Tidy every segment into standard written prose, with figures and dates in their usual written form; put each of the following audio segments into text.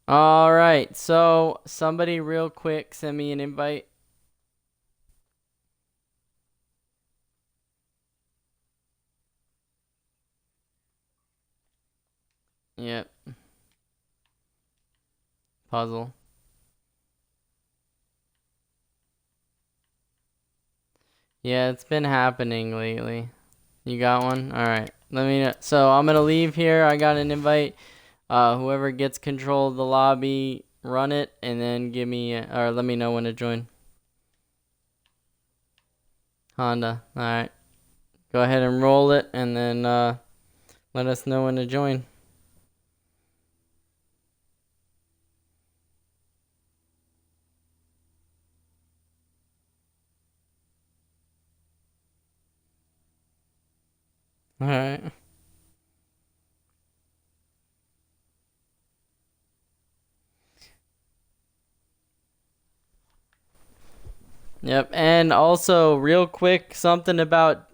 All right, so somebody real quick send me an invite. Yep, puzzle. Yeah, it's been happening lately. You got one? All right. Let me know. So I'm gonna leave here. I got an invite. Whoever gets control of the lobby, run it, and then give me or let me know when to join. Honda. All right. Go ahead and roll it, and then let us know when to join. All right. Yep. And also, real quick, something about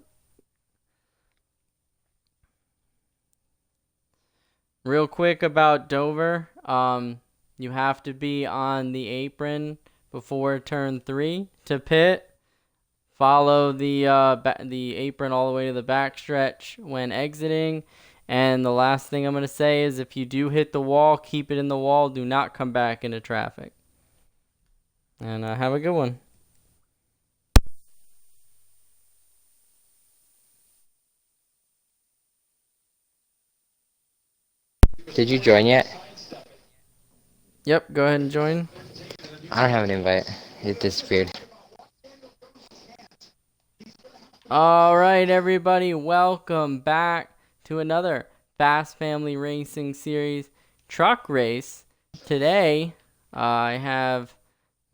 Dover. You have to be on the apron before turn 3 to pit. Follow the apron all the way to the back stretch when exiting. And the last thing I'm going to say is if you do hit the wall, keep it in the wall. Do not come back into traffic. And have a good one. Did you join yet? Yep, go ahead and join. I don't have an invite. It disappeared. All right, everybody, welcome back to another Fast Family Racing Series truck race. Today, I have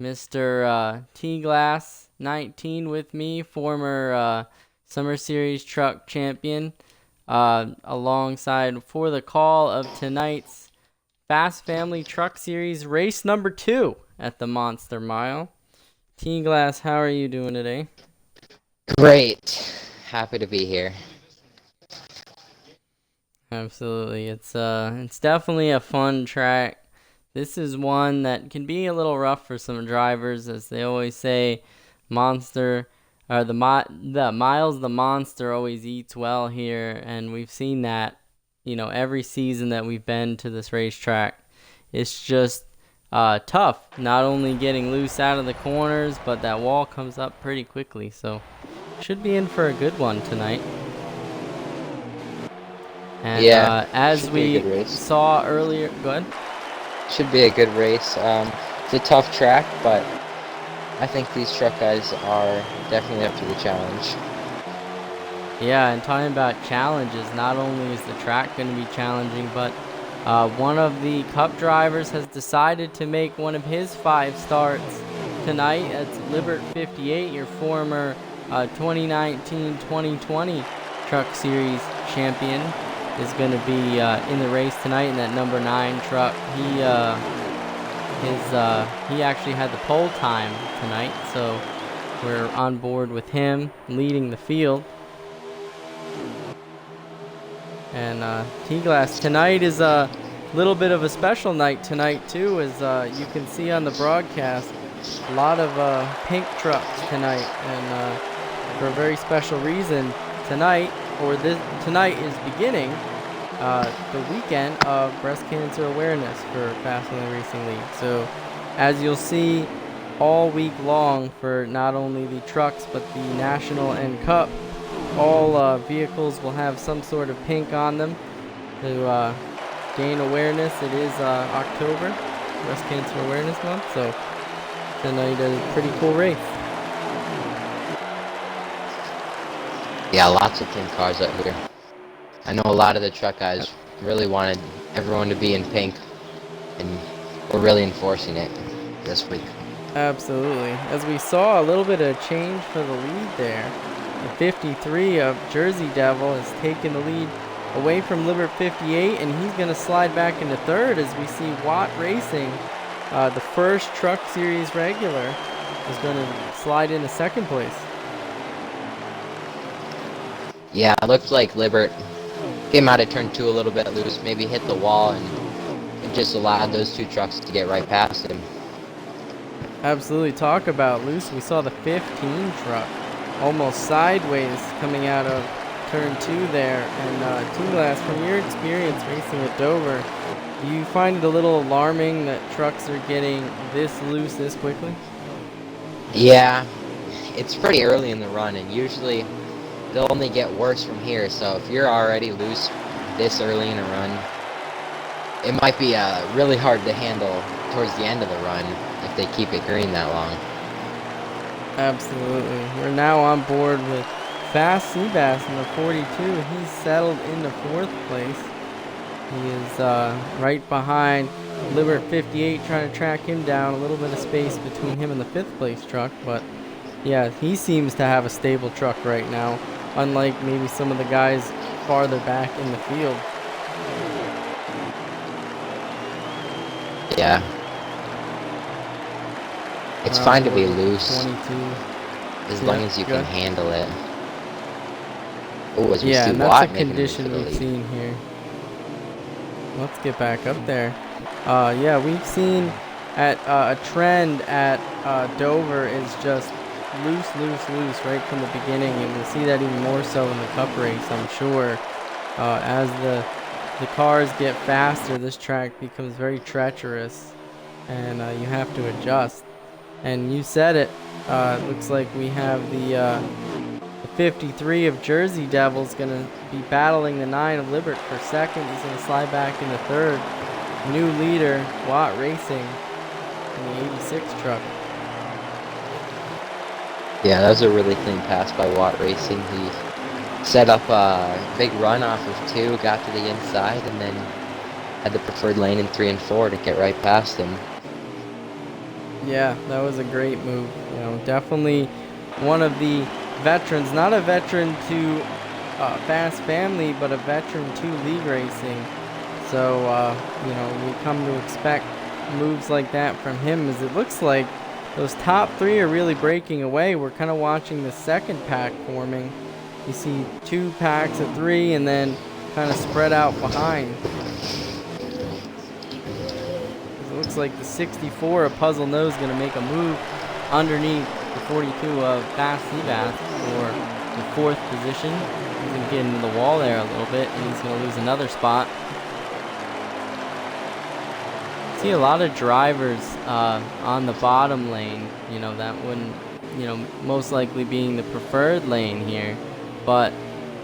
Mr. T-Glass 19 with me, former Summer Series truck champion, alongside for the call of tonight's Fast Family Truck Series race number 2 at the Monster Mile. T-Glass, how are you doing today? Great. Happy to be here. Absolutely. It's definitely a fun track. This is one that can be a little rough for some drivers, as they always say, monster or the Miles the Monster always eats well here, and we've seen that, every season that we've been to this racetrack. It's just tough, not only getting loose out of the corners, but that wall comes up pretty quickly. So should be in for a good one tonight. And Yeah, as should be a good we race. saw earlier, go ahead. Should be a good race. It's a tough track, but I think these truck guys are definitely up to the challenge. Yeah, and talking about challenges, not only is the track going to be challenging, but one of the Cup drivers has decided to make one of his 5 starts tonight. It's Libert 58, your former 2019-2020 Truck Series champion, is going to be in the race tonight in that number 9 truck. He actually had the pole time tonight, so we're on board with him leading the field. And T-Glass, tonight is a little bit of a special night tonight too, as you can see on the broadcast. A lot of pink trucks tonight, and for a very special reason, tonight is beginning the weekend of Breast Cancer Awareness for Fast Family Racing League. So, as you'll see all week long for not only the trucks but the National and Cup, all vehicles will have some sort of pink on them to gain awareness. It is October, Breast Cancer Awareness Month, so tonight is a pretty cool race. Yeah, lots of pink cars out here. I know a lot of the truck guys really wanted everyone to be in pink, and we're really enforcing it this week. Absolutely. As we saw, a little bit of change for the lead there. The 53 of Jersey Devil has taken the lead away from Libert 58, and he's going to slide back into third as we see Watt Racing, the first Truck Series regular, is going to slide into second place. Yeah, it looked like Libert came out of turn 2 a little bit loose, maybe hit the wall and just allowed those two trucks to get right past him. Absolutely. Talk about loose. We saw the 15 truck almost sideways coming out of turn 2 there. And T-Glass, from your experience racing at Dover, do you find it a little alarming that trucks are getting this loose this quickly? Yeah, it's pretty early in the run, and usually they'll only get worse from here. So if you're already loose this early in a run, it might be really hard to handle towards the end of the run if they keep it green that long. Absolutely. We're now on board with Fast Seabass in the 42. He's settled into 4th place. He is right behind Libert 58, trying to track him down. A little bit of space between him and the 5th place truck, but yeah, he seems to have a stable truck right now, unlike maybe some of the guys farther back in the field. Yeah. It's fine to be loose 22. as long as you can handle it. Oh, as we Yeah, see and Watt that's a making a move condition for the we've lead. seen here. Let's get back up there. Yeah, we've seen at a trend at Dover is just loose right from the beginning, and we'll see that even more so in the Cup race, I'm sure. As the cars get faster, this track becomes very treacherous, and you have to adjust. And you said it. It looks like we have the 53 of Jersey Devils going to be battling the 9 of Libert for 2nd. He's going to slide back into 3rd. New leader, Watt Racing, in the 86 truck. Yeah, that was a really clean pass by Watt Racing. He set up a big run off of 2, got to the inside, and then had the preferred lane in 3 and 4 to get right past him. Yeah, that was a great move. You know, definitely one of the veterans, not a veteran to Fast Family, but a veteran to league racing. So, you know, we come to expect moves like that from him, as it looks like those top 3 are really breaking away. We're kind of watching the 2nd pack forming. You see 2 packs of 3 and then kind of spread out behind. It looks like the 64 of Puzzle Nose is going to make a move underneath the 42 of Fast Seabass for the 4th position. He's going to get into the wall there a little bit, and he's going to lose another spot. See a lot of drivers on the bottom lane. You know, that wouldn't, you know, most likely being the preferred lane here. But,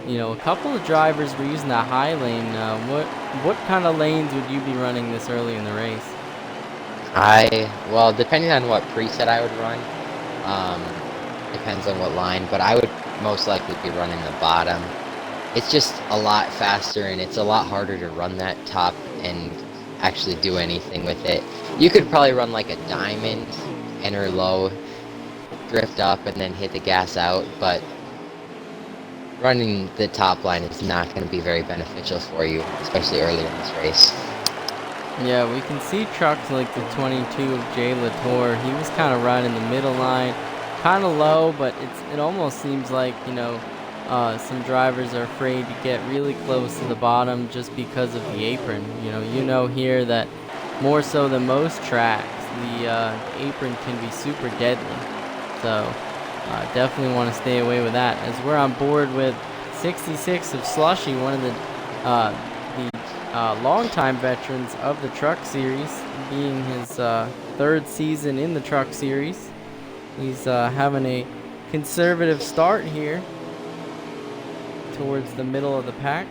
you know, a couple of drivers were using the high lane. What kind of lanes would you be running this early in the race? Well, depending on what preset I would run, depends on what line, but I would most likely be running the bottom. It's just a lot faster, and it's a lot harder to run that top and actually do anything with it. You could probably run like a diamond, enter low, drift up, and then hit the gas out, but running the top line is not going to be very beneficial for you, especially early in this race. Yeah, we can see trucks like the 22 of Jay Latour. He was kind of right in the middle line, kind of low, but it almost seems like, you know, some drivers are afraid to get really close to the bottom just because of the apron. You know here that more so than most tracks, the apron can be super deadly. So definitely want to stay away with that. As we're on board with 66 of Slushy, one of the longtime veterans of the Truck Series, being his 3rd season in the Truck Series. He's having a conservative start here towards the middle of the pack.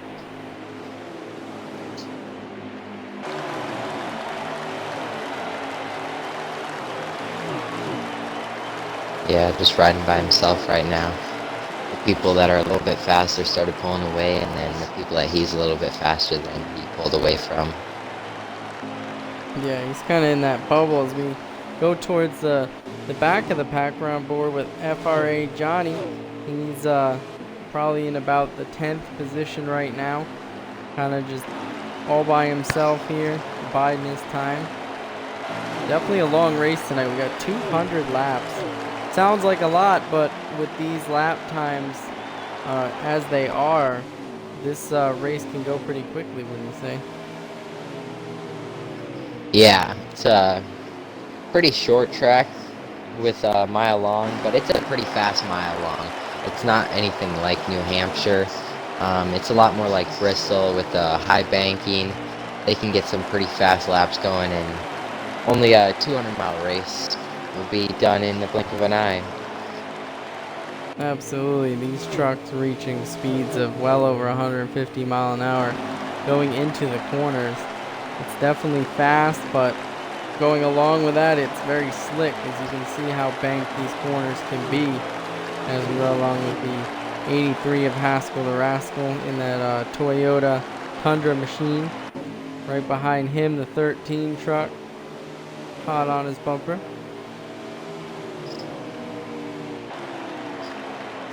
Yeah, just riding by himself right now. The people that are a little bit faster started pulling away, and then the people that he's a little bit faster than he pulled away from. Yeah, he's kind of in that bubble as we go towards the back of the pack. We're on board with FRA Johnny. He's probably in about the 10th position right now. Kind of just all by himself here, biding his time. Definitely a long race tonight. We got 200 laps. Sounds like a lot, but with these lap times as they are, this race can go pretty quickly, wouldn't you say? Yeah, it's a pretty short track with a mile long, but it's a pretty fast mile long. It's not anything like New Hampshire. It's a lot more like Bristol with the high banking. They can get some pretty fast laps going, and only a 200-mile race will be done in the blink of an eye. Absolutely, these trucks reaching speeds of well over 150 mile an hour going into the corners. It's definitely fast, but going along with that, it's very slick, as you can see how banked these corners can be as we go along with the 83 of Haskell the Rascal in that Toyota Tundra machine. Right behind him, the 13 truck, hot on his bumper.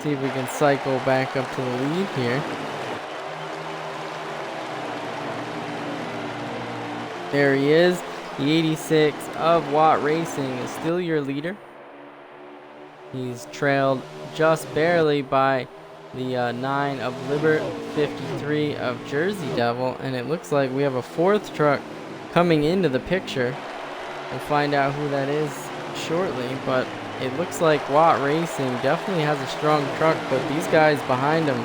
See if we can cycle back up to the lead here. There he is. The 86 of Watt Racing is still your leader. He's trailed just barely by the 9 of Libert, 53 of Jersey Devil, and it looks like we have a fourth truck coming into the picture. We'll find out who that is shortly, but it looks like Watt Racing definitely has a strong truck, but these guys behind him,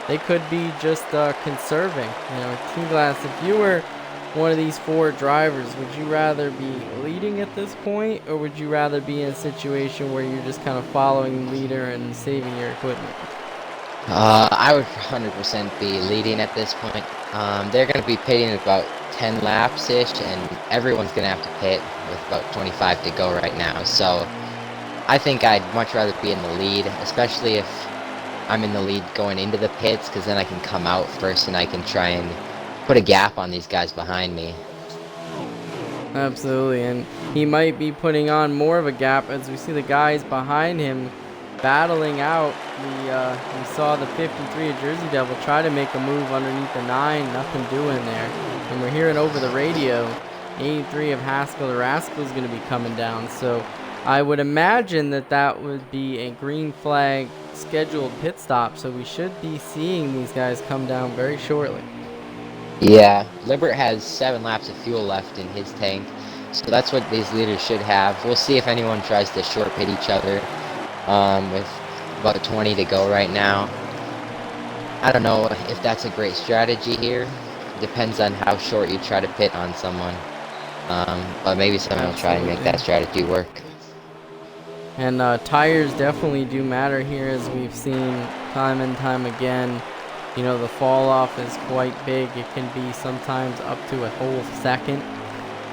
they could be just conserving. You know, T-Glass, if you were one of these four drivers, would you rather be leading at this point, or would you rather be in a situation where you're just kind of following the leader and saving your equipment? I would 100% be leading at this point. They're going to be pitting about 10 laps-ish, and everyone's going to have to pit with about 25 to go right now. So I think I'd much rather be in the lead, especially if I'm in the lead going into the pits, because then I can come out first and I can try and put a gap on these guys behind me. Absolutely, and he might be putting on more of a gap as we see the guys behind him battling out. We saw the 53 of Jersey Devil try to make a move underneath the 9, nothing doing there. And we're hearing over the radio, 83 of Haskell the Rascal is going to be coming down. So I would imagine that that would be a green flag scheduled pit stop. So we should be seeing these guys come down very shortly. Yeah, Libert has 7 laps of fuel left in his tank, so that's what these leaders should have. We'll see if anyone tries to short pit each other with about 20 to go right now. I don't know if that's a great strategy here. Depends on how short you try to pit on someone. But maybe someone will try and make that strategy work. And tires definitely do matter here, as we've seen time and time again. You know, the fall off is quite big. It can be sometimes up to a whole second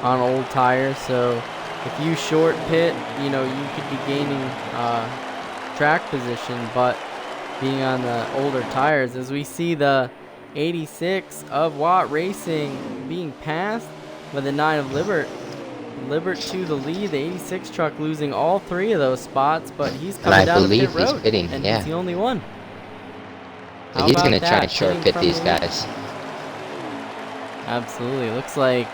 on old tires. So if you short pit, you know, you could be gaining track position, but being on the older tires, as we see the 86 of Watt Racing being passed by the 9 of Libert. Libert to the lead, the 86 truck losing all 3 of those spots, but he's coming down the pit road, pitting, and yeah. he's the only one. He's going to try and short pit these guys. Absolutely. Looks like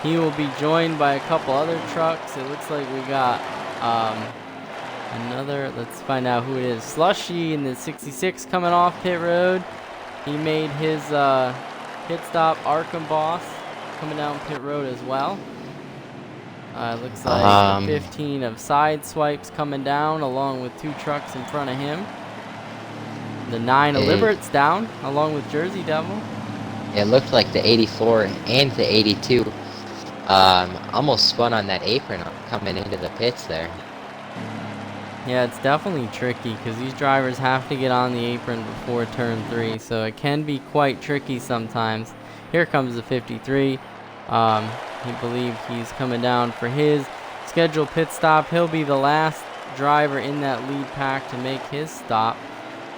he will be joined by a couple other trucks. It looks like we got another, let's find out who it is. Slushy in the 66 coming off pit road. He made his pit stop. Arkham Boss coming down pit road as well. Looks like the 15 of Side Swipes coming down along with 2 trucks in front of him. The 9 of Libert's down along with Jersey Devil. It looked like the 84 and the 82 almost spun on that apron coming into the pits there. Yeah, it's definitely tricky because these drivers have to get on the apron before turn 3, so it can be quite tricky sometimes. Here comes the 53. He believes he's coming down for his scheduled pit stop. He'll be the last driver in that lead pack to make his stop.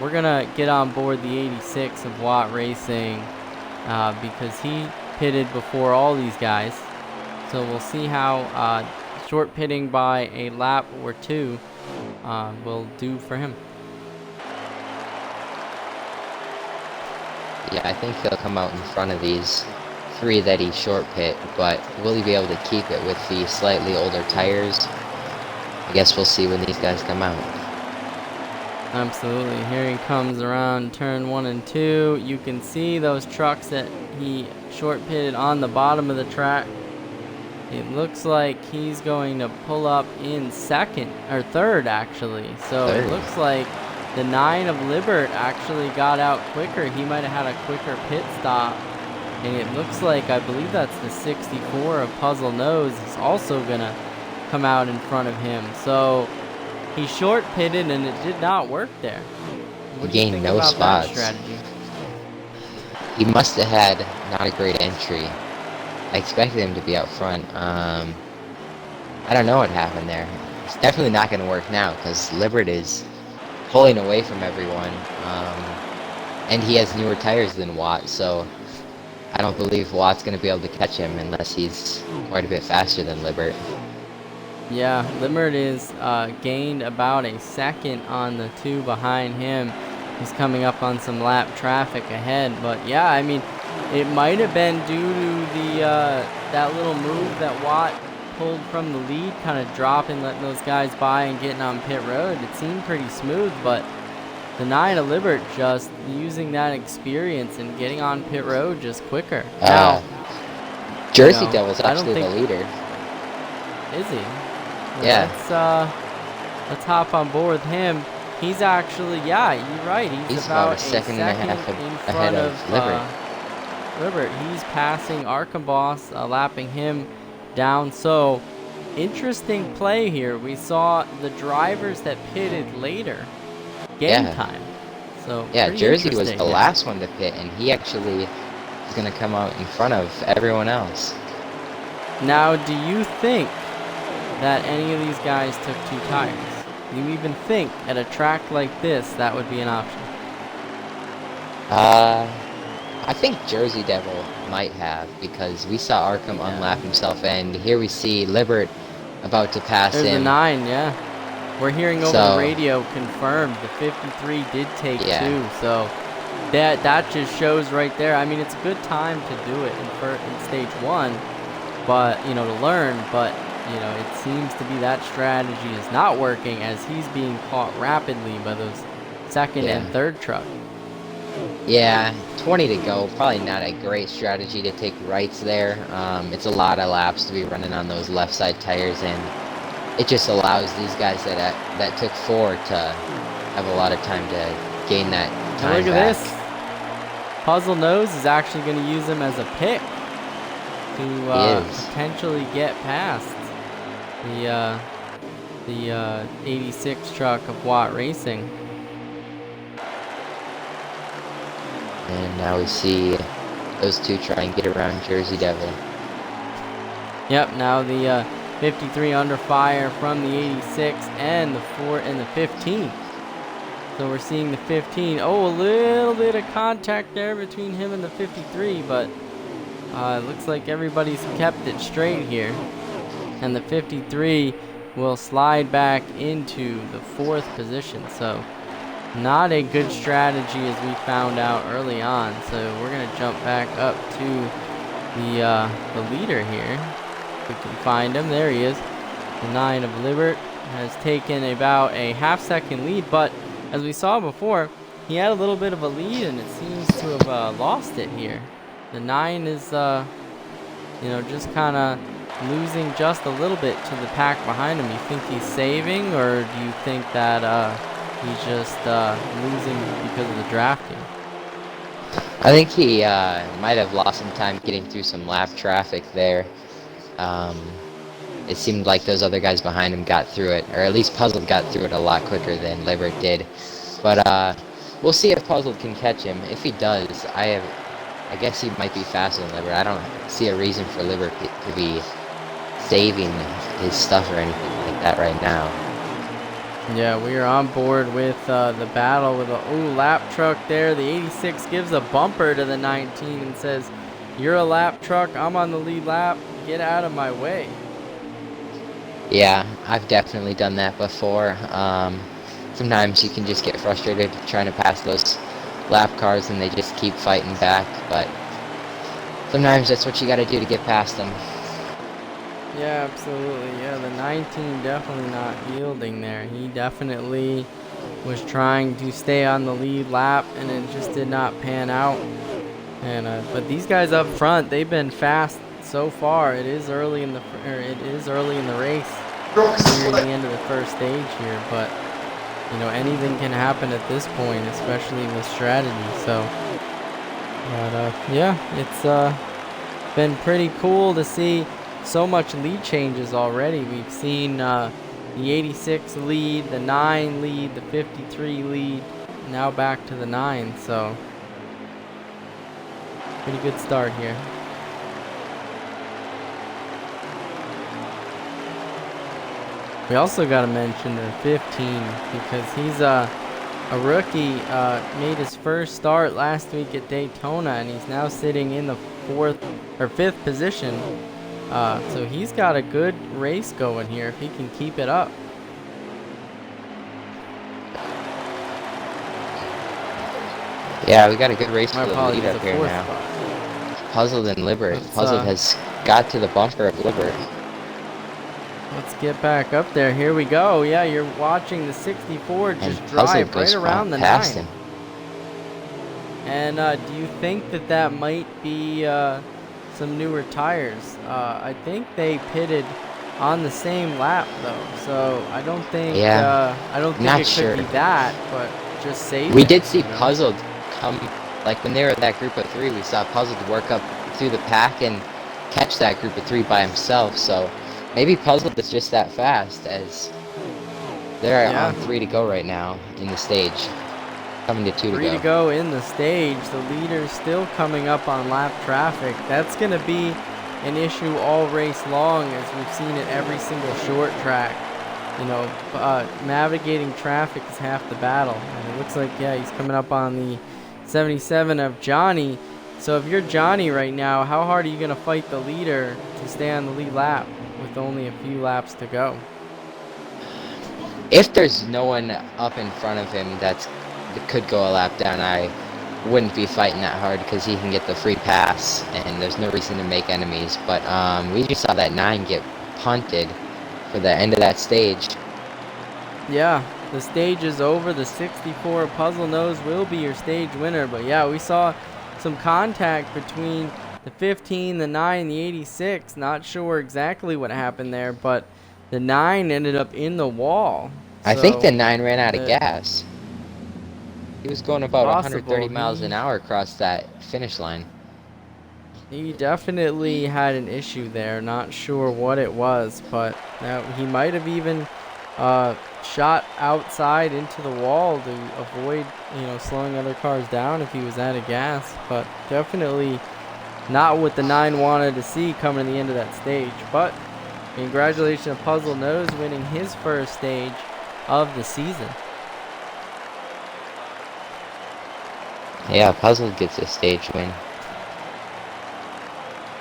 We're going to get on board the 86 of Watt Racing because he pitted before all these guys. So we'll see how short pitting by a lap or 2 will do for him. Yeah, I think he'll come out in front of these 3 that he short pit, but will he be able to keep it with the slightly older tires? I guess we'll see when these guys come out. Absolutely. Here he comes around turn 1 and 2. You can see those trucks that he short pitted on the bottom of the track. It looks like he's going to pull up in second, or third actually. So Third. it looks like the 9 of Libert actually got out quicker. He might have had a quicker pit stop. And it looks like, I believe that's the 64 of Puzzle Nose is also going to come out in front of him. So he short pitted and it did not work there. What do you Gained think no about spots. that strategy? He must have had not a great entry. I expected him to be out front. I don't know what happened there. It's definitely not going to work now because Libert is pulling away from everyone. And he has newer tires than Watt, so I don't believe Watt's going to be able to catch him unless he's quite a bit faster than Libert. Yeah, Libert is gained about a second on the 2 behind him. He's coming up on some lap traffic ahead, but yeah, I mean, it might have been due to the that little move that Watt pulled from the lead, kind of dropping, letting those guys by and getting on pit road. It seemed pretty smooth, but the 9 of Libert just using that experience and getting on pit road just quicker. Now, Jersey Devil's actually the leader. Is he? Well, Yeah. Let's hop on board with him. He's actually, yeah, you're right. He's about a second and a half in ahead front of Libert. He's passing Arkamboss, lapping him down. So, interesting play here. We saw the drivers that pitted later gain time. So yeah, Jersey was the interesting. last one to pit, and he actually is going to come out in front of everyone else. Now, do you think that any of these guys took 2 tires? Do you even think at a track like this that would be an option? I think Jersey Devil might have, because we saw Arkham unlap himself, and here we see Libert about to pass him. There's a 9, yeah. We're hearing over the radio confirmed the 53 did take 2, so that just shows right there. I mean, it's a good time to do it in stage 1, but you know, to learn, but you know, it seems to be that strategy is not working as he's being caught rapidly by those second and third truck. Yeah, 20 to go. Probably not a great strategy to take rights there. It's a lot of laps to be running on those left side tires, and it just allows these guys that took 4 to have a lot of time to gain that time. Look at this. Puzzle Nose is actually going to use him as a pick to potentially get past the 86 truck of Watt Racing. And now we see those 2 try and get around Jersey Devil. Yep, now the 53 under fire from the 86 and the 4 and the 15. So we're seeing the 15. Oh, a little bit of contact there between him and the 53, but it looks like everybody's kept it straight here. And the 53 will slide back into the 4th position. So not a good strategy as we found out early on. So we're going to jump back up to the leader here. If we can find him. There he is. The 9 of Libert has taken about a half-second lead, but as we saw before, he had a little bit of a lead, and it seems to have lost it here. The 9 is, you know, just kind of losing just a little bit to the pack behind him. You think he's saving, or do you think that he's just losing because of the drafting? I think he might have lost some time getting through some lap traffic there. It seemed like those other guys behind him got through it, or at least Puzzled got through it a lot quicker than Libert did. But we'll see if Puzzled can catch him. If he does, I guess he might be faster than Libert. I don't see a reason for Libert to be saving his stuff or anything like that right now. Yeah, we are on board with the battle with a lap truck there. The 86 gives a bumper to the 19 and says, "You're a lap truck. I'm on the lead lap. Get out of my way." Yeah, I've definitely done that before. Sometimes you can just get frustrated trying to pass those lap cars and they just keep fighting back, but sometimes that's what you got to do to get past them. Yeah, absolutely. Yeah, the 19 definitely not yielding there. He definitely was trying to stay on the lead lap, and it just did not pan out. And but these guys up front, they've been fast so far it is early in the race, nearing the end of the first stage here. But you know, anything can happen at this point, especially with strategy. So, but yeah, it's been pretty cool to see so much lead changes already. We've seen the 86 lead, the 9 lead, the 53 lead, now back to the 9. So, pretty good start here. We also got to mention the 15 because he's a rookie. Made his first start last week at Daytona, and he's now sitting in the 5th position. So he's got a good race going here if he can keep it up. Yeah, we got a good race for the apologies, lead up here now. spot. Puzzled and Libert. Puzzled has got to the bumper of Libert. Let's get back up there. Here we go. Yeah, you're watching the 64 just drive right around the 9. Him. And do you think that that might be some newer tires? I think they pitted on the same lap though, so I don't think it could be that, but just safe. We did see Puzzled come, like when they were in that group of 3, we saw Puzzled work up through the pack and catch that group of 3 by himself. So maybe Puzzled is just that fast, as they're on 3 to go right now in the stage. Coming to 2 to go. 3 to go in the stage. The leader's still coming up on lap traffic. That's going to be an issue all race long, as we've seen at every single short track. You know, navigating traffic is half the battle. And it looks like, yeah, he's coming up on the 77 of Johnny. So if you're Johnny right now, how hard are you going to fight the leader to stay on the lead lap with only a few laps to go? If there's no one up in front of him that could go a lap down, I wouldn't be fighting that hard because he can get the free pass and there's no reason to make enemies. But we just saw that 9 get punted for the end of that stage. Yeah, the stage is over. The 64 Puzzle Nose will be your stage winner. But yeah, we saw some contact between the 15, the 9, the 86. Not sure exactly what happened there, but the 9 ended up in the wall. I think the 9 ran out of gas. He was going about 130 miles an hour across that finish line. He definitely had an issue there. Not sure what it was, but he might have even shot outside into the wall to avoid, slowing other cars down if he was out of gas. But definitely not what the 9 wanted to see coming to the end of that stage. But congratulations to Puzzle Nose winning his first stage of the season. Yeah, Puzzle gets a stage win.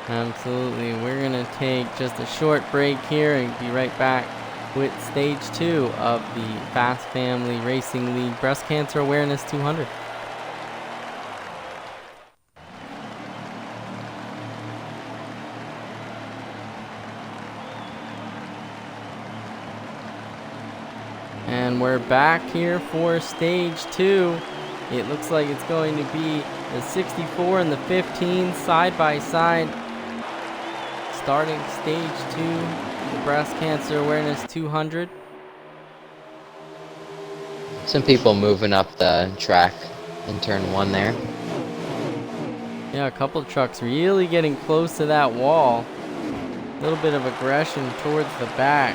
Absolutely. We're going to take just a short break here and be right back with stage 2 of the Fast Family Racing League Breast Cancer Awareness 200. And we're back here for stage 2. It looks like it's going to be the 64 and the 15 side by side. Starting stage 2, the Breast Cancer Awareness 200. Some people moving up the track in turn 1 there. Yeah, a couple of trucks really getting close to that wall. A little bit of aggression towards the back.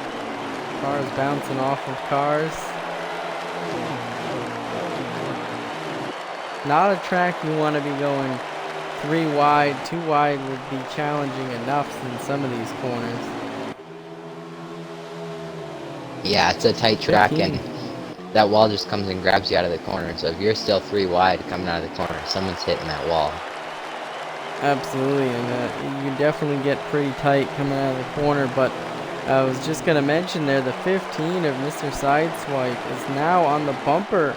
Cars bouncing off of cars. Not a track you want to be going 3 wide. 2 wide would be challenging enough in some of these corners. Yeah, it's a tight track and that wall just comes and grabs you out of the corner. So if you're still 3 wide coming out of the corner, someone's hitting that wall. Absolutely, and you can definitely get pretty tight coming out of the corner. But I was just going to mention there, the 15 of Mr. Sideswipe is now on the bumper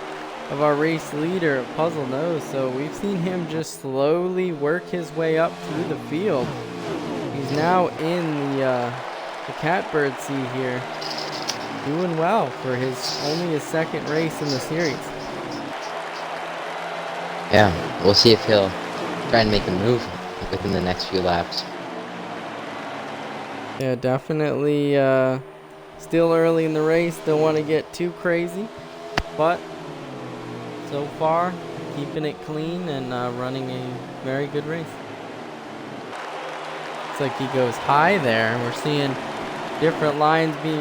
of our race leader, Puzzle Nose. So we've seen him just slowly work his way up through the field. He's now in the catbird seat here, doing well for only his second race in the series. Yeah, we'll see if he'll try and make a move within the next few laps. Yeah, definitely still early in the race. Don't want to get too crazy. But so far, keeping it clean and running a very good race. Looks like he goes high there. We're seeing different lines being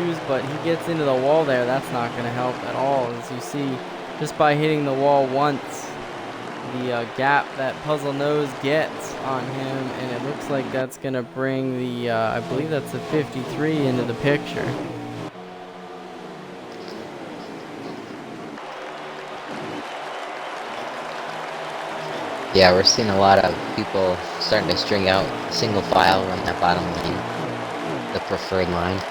used, but he gets into the wall there. That's not going to help at all. As you see, just by hitting the wall once, the gap that Puzzle Nose gets on him, and it looks like that's going to bring the, I believe that's the 53 into the picture. Yeah, we're seeing a lot of people starting to string out single file, run that bottom lane, the preferred line.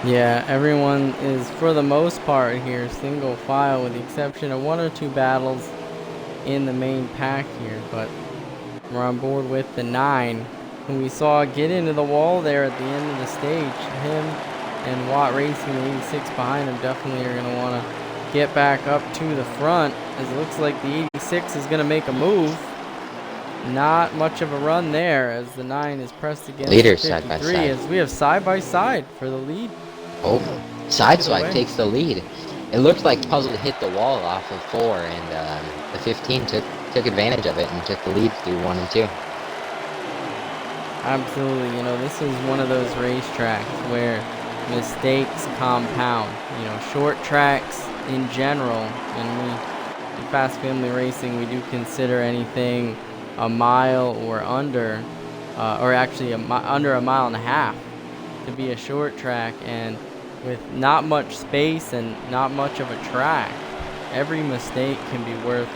Yeah, everyone is, for the most part here, single file, with the exception of one or two battles in the main pack here. But we're on board with the 9, who we saw get into the wall there at the end of the stage. Him and Watt Racing, the 86 behind him, definitely are going to want to get back up to the front, as it looks like the 86 is going to make a move. Not much of a run there, as the 9 is pressed against Leader the 53, side by side. as we have side by side for the lead. Oh, Sideswipe takes the lead. It looked like Puzzle hit the wall off of 4, and the 15 took advantage of it and took the lead through 1 and 2. Absolutely. You know, this is one of those racetracks where mistakes compound. You know, short tracks in general, and we, in Fast Family Racing, we do consider anything a mile or under, or actually under a mile and a half to be a short track. And with not much space and not much of a track, every mistake can be worth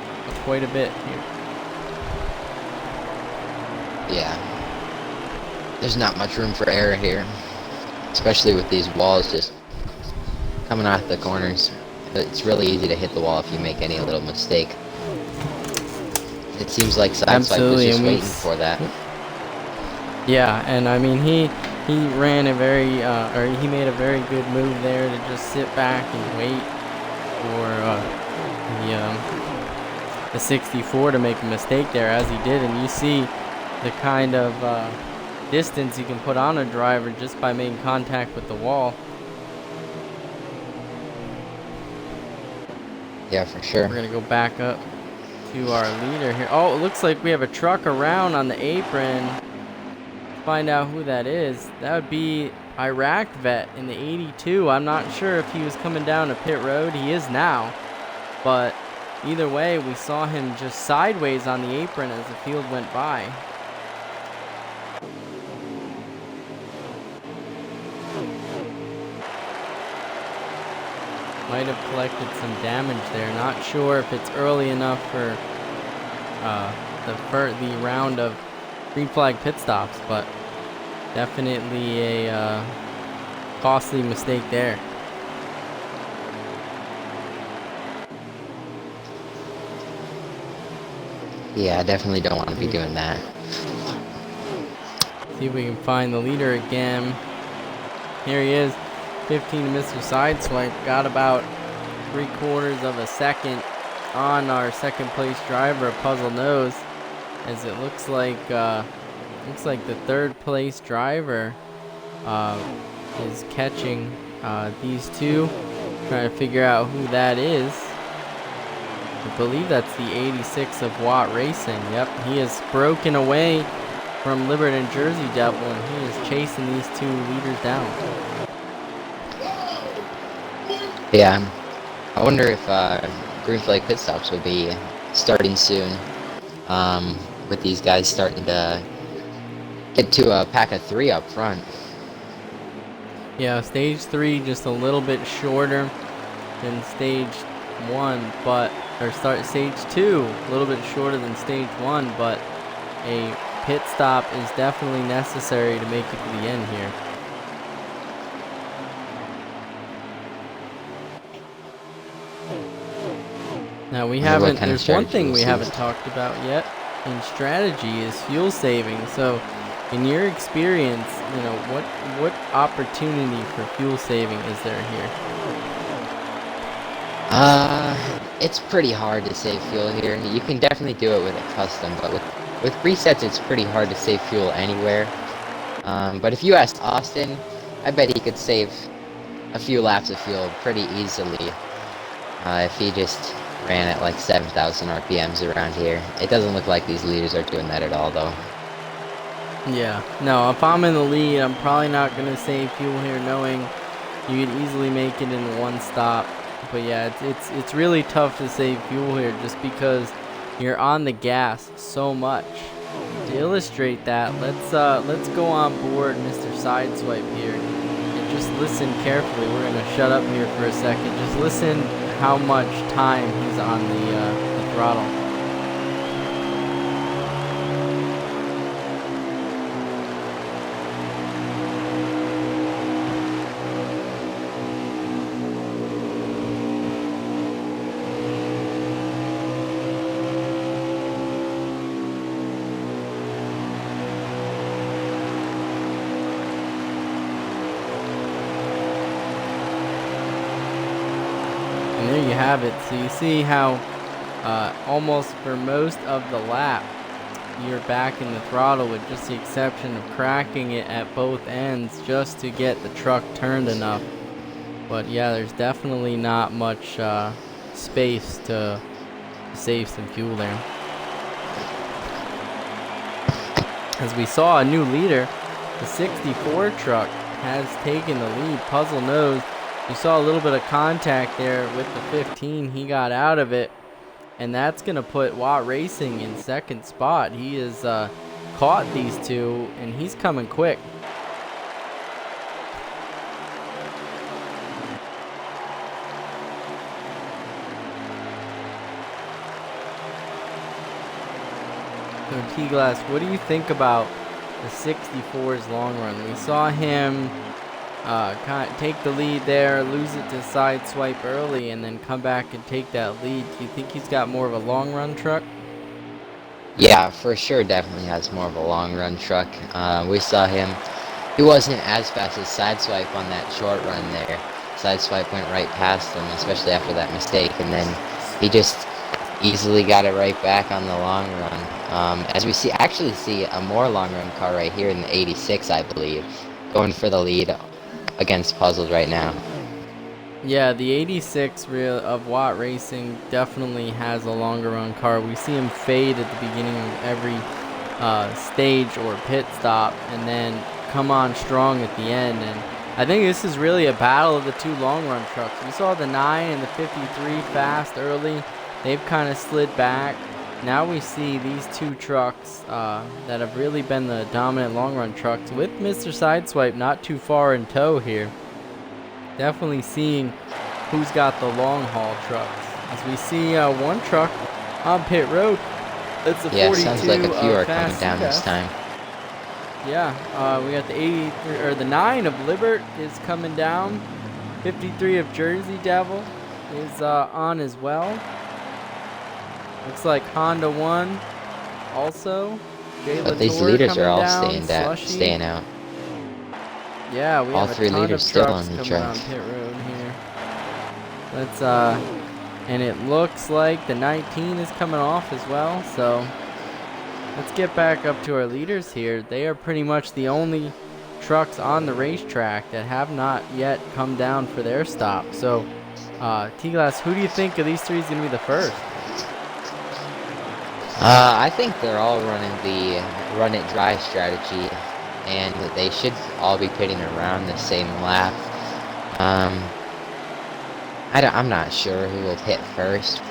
quite a bit here. Yeah. There's not much room for error here, especially with these walls just coming out the corners. It's really easy to hit the wall if you make any little mistake. It seems like Sideswipe was just waiting for that. Yeah, and I mean, he ran a very, or he made a very good move there to just sit back and wait for the 64 to make a mistake there, as he did. And you see the kind of distance you can put on a driver just by making contact with the wall. Yeah, for sure. We're gonna go back up to our leader here. Oh, it looks like we have a truck around on the apron. Find out who that is. That would be Iraq Vet in the 82. I'm not sure if he was coming down a pit road. He is now, but either way, we saw him just sideways on the apron as the field went by. Might have collected some damage there. Not sure if it's early enough for the round of green flag pit stops, but definitely a costly mistake there. Yeah, I definitely don't want to be doing that. See if we can find the leader again. Here he is, 15 to Mr. Sideswipe. Got about 3/4 of a second on our second place driver, Puzzle Nose, as it looks like the third place driver is catching these two, trying to figure out who that is. I believe that's the 86 of Watt Racing. Yep, he has broken away from Libert and Jersey Devil, and he is chasing these two leaders down. Yeah, I wonder if green flag pit stops will be starting soon, with these guys starting to get to a pack of 3 up front. Yeah, stage 3 just a little bit shorter than stage 1, stage 2 a little bit shorter than stage 1, but a pit stop is definitely necessary to make it to the end here. Now there's one thing we haven't talked about yet in strategy is fuel saving. So in your experience, you know, what opportunity for fuel saving is there here? It's pretty hard to save fuel here. You can definitely do it with a custom, but with with resets, it's pretty hard to save fuel anywhere. But if you asked Austin, I bet he could save a few laps of fuel pretty easily if he just ran at like 7,000 RPMs around here. It doesn't look like these leaders are doing that at all, though. Yeah, no, if I'm in the lead, I'm probably not going to save fuel here, knowing you could easily make it in one stop. But yeah, it's really tough to save fuel here just because you're on the gas so much. To illustrate that, let's go on board Mr. Sideswipe here and just listen carefully. We're gonna shut up here for a second. Just listen how much time he's on the throttle. And there you have it. So you see how almost for most of the lap you're back in the throttle, with just the exception of cracking it at both ends just to get the truck turned enough. But yeah, there's definitely not much space to save some fuel there. As we saw, a new leader, the 64 truck, has taken the lead. Puzzle knows. You saw a little bit of contact there with the 15. He got out of it, and that's going to put Watt Racing in second spot. He has caught these two, and he's coming quick. So T-Glass, what do you think about the 64's long run? We saw him take the lead there, lose it to Sideswipe early, and then come back and take that lead. Do you think he's got more of a long run truck? Yeah, for sure, definitely has more of a long run truck. We saw him. He wasn't as fast as Sideswipe on that short run there. Sideswipe went right past him, especially after that mistake, and then he just easily got it right back on the long run. As we actually see a more long run car right here in the 86, I believe, going for the lead against Puzzled right now. Yeah, the 86 of Watt Racing definitely has a longer run car. We see him fade at the beginning of every stage or pit stop, and then come on strong at the end. And I think this is really a battle of the two long run trucks. We saw the 9 and the 53 fast early. They've kind of slid back. Now we see these two trucks that have really been the dominant long run trucks, with Mr. Sideswipe not too far in tow here. Definitely seeing who's got the long haul trucks. As we see one truck on pit road. It's the 42. Yeah, sounds like a few are coming down this time. Yeah, we got the 83 or the 9 of Libert is coming down. 53 of Jersey Devil is on as well. Looks like Honda 1 also. But these leaders are all staying out. Yeah, we all have three a ton leaders of still trucks on the coming track. on pit road here. Let's and it looks like the 19 is coming off as well. So let's get back up to our leaders here. They are pretty much the only trucks on the racetrack that have not yet come down for their stop. So T-Glass, who do you think of these three is going to be the first? I think they're all running the run it dry strategy, and they should all be pitting around the same lap. I'm not sure who will pit first.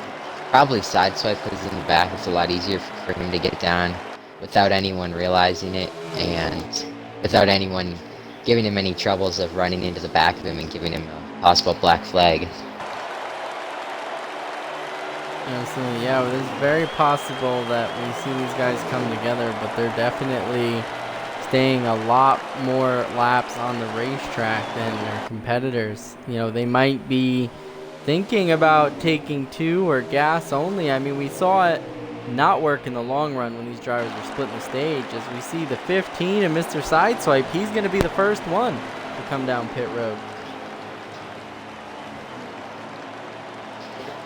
Probably Sideswipe, because he's in the back. It's a lot easier for him to get down without anyone realizing it, and without anyone giving him any troubles of running into the back of him and giving him a possible black flag. Absolutely, yeah. Well, it's very possible that we see these guys come together, but they're definitely staying a lot more laps on the racetrack than their competitors. You know, they might be thinking about taking two or gas only. I mean, we saw it not work in the long run when these drivers were splitting the stage. As we see the 15 and Mr. Sideswipe, he's going to be the first one to come down pit road.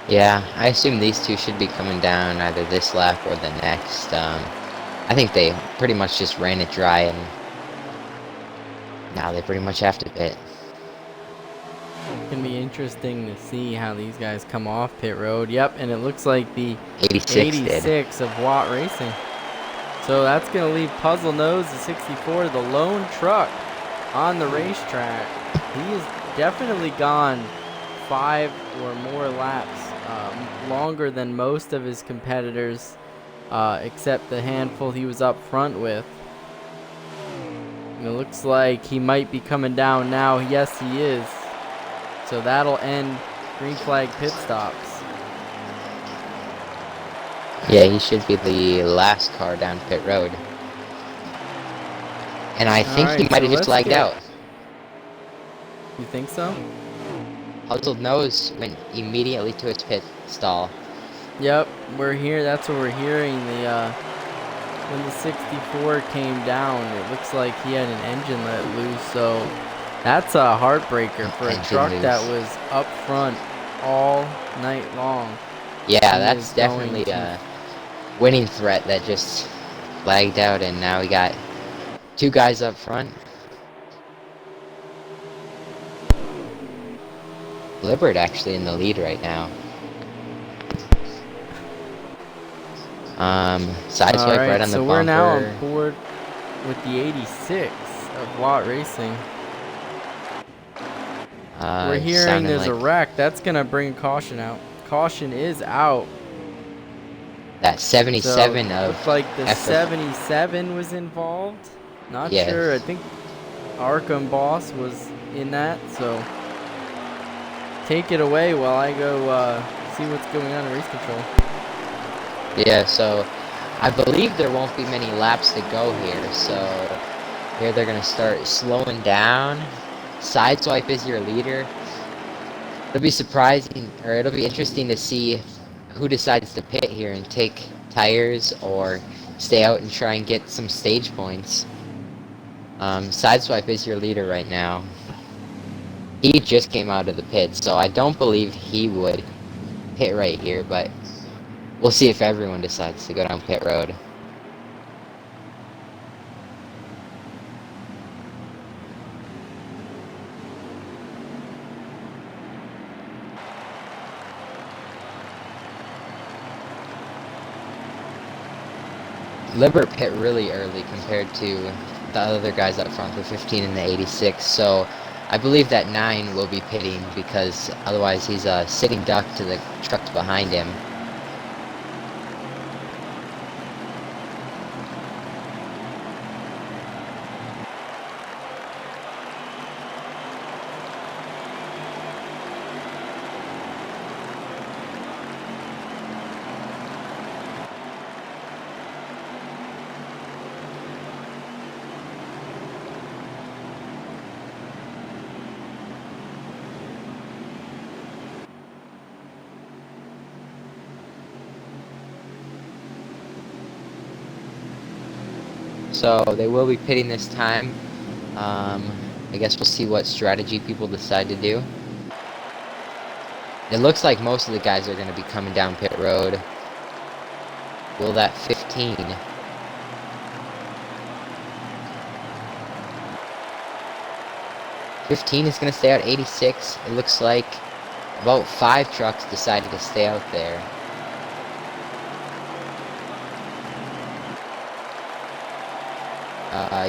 Yeah, I assume these two should be coming down either this lap or the next. I think they pretty much just ran it dry, and now they pretty much have to pit. It's gonna be interesting to see how these guys come off pit road. Yep, and it looks like the 86 of Watt Racing. So that's gonna leave Puzzle Nose, the 64, the lone truck on the racetrack. He has definitely gone 5 or more laps, longer than most of his competitors, except the handful he was up front with. And it looks like he might be coming down now. Yes, he is. So that'll end green flag pit stops. Yeah, he should be the last car down pit road. And I think he might have just lagged out. You think so? Puzzled Nose went immediately to its pit stall. Yep, we're here. That's what we're hearing. When the 64 came down, it looks like he had an engine let loose. So that's a heartbreaker for a truck that was up front all night long. Yeah, that's definitely a winning threat that just lagged out, and now we got 2 guys up front. Libbert actually in the lead right now. Sideswipe right on the bumper. So we're now on board with the 86 of Watt Racing. We're hearing there's a wreck. That's going to bring caution out. Caution is out. That 77 of... Looks like the 77 was involved. Not sure. I think Arkham Boss was in that. So take it away while I go see what's going on in race control. Yeah, so I believe there won't be many laps to go here. So here they're going to start slowing down. Sideswipe is your leader. It'll be surprising, or it'll be interesting to see who decides to pit here and take tires or stay out and try and get some stage points. Sideswipe is your leader right now. He just came out of the pit, so I don't believe he would pit right here, but we'll see if everyone decides to go down pit road. Libbert pit really early compared to the other guys up front, the 15 and the 86, so I believe that 9 will be pitting because otherwise he's a sitting duck to the trucks behind him. So they will be pitting this time. I guess we'll see what strategy people decide to do. It looks like most of the guys are going to be coming down pit road. Will that 15? Is going to stay out 86. It looks like about 5 trucks decided to stay out there.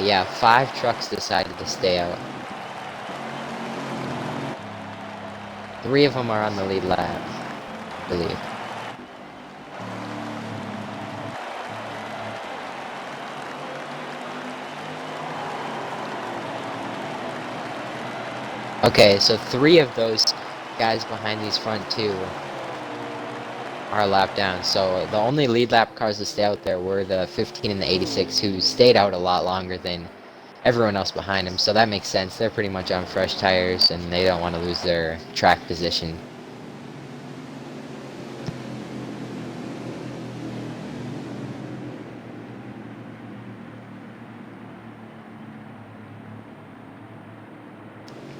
Yeah, 5 trucks decided to stay out. 3 of them are on the lead lap, I believe. Okay, so 3 of those guys behind these front 2 are a lap down. So the only lead lap cars to stay out there were the 15 and the 86, who stayed out a lot longer than everyone else behind them. So that makes sense. They're pretty much on fresh tires and they don't want to lose their track position.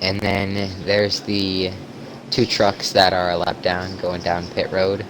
And then there's the 2 trucks that are a lap down going down pit road.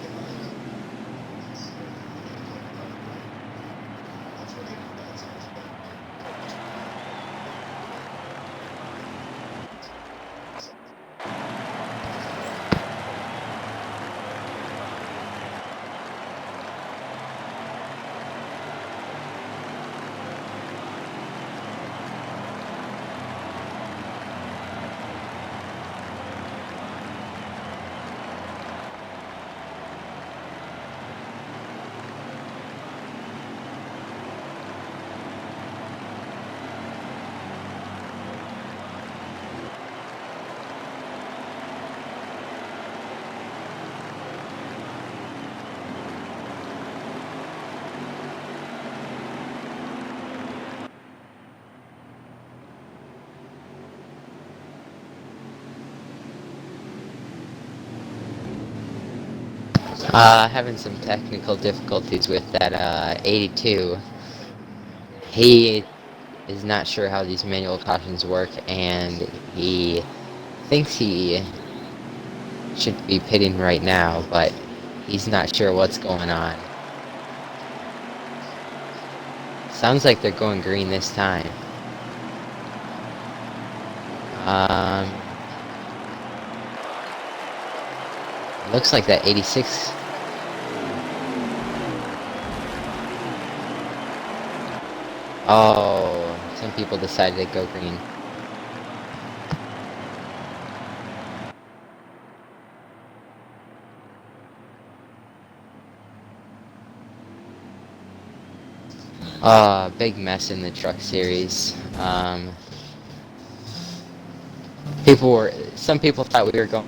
Having some technical difficulties with that 82. He is not sure how these manual cautions work, and he thinks he should be pitting right now, but he's not sure what's going on. Sounds like they're going green this time. Looks like that 86. Oh, some people decided to go green. Big mess in the truck series. Some people thought we were going.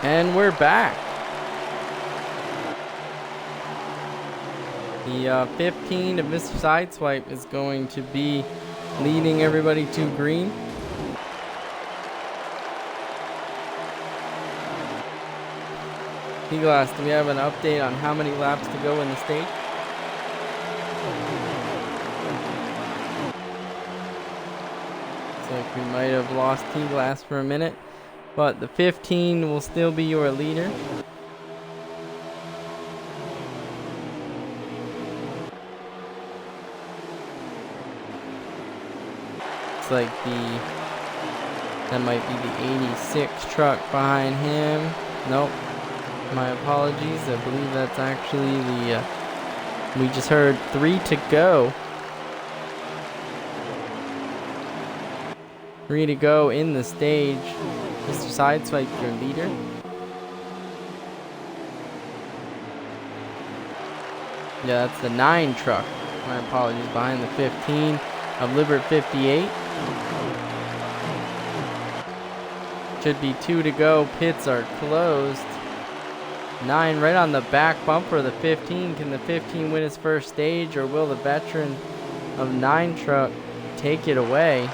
And we're back. The 15 of Mr. Sideswipe is going to be leading everybody to green. T-Glass, do we have an update on how many laps to go in the stage? Looks like we might have lost T-Glass for a minute, but the 15 will still be your leader. Looks like that might be the 86 truck behind him. Nope. My apologies. I believe that's actually we just heard 3 to go. 3 to go in the stage. Mr. Sideswipe, your leader. Yeah, that's the 9 truck. My apologies, behind the 15 of Libert 58. Should be 2 to go. Pits are closed. 9 right on the back bumper of the 15. Can the 15 win his first stage, or will the veteran of 9 truck take it away?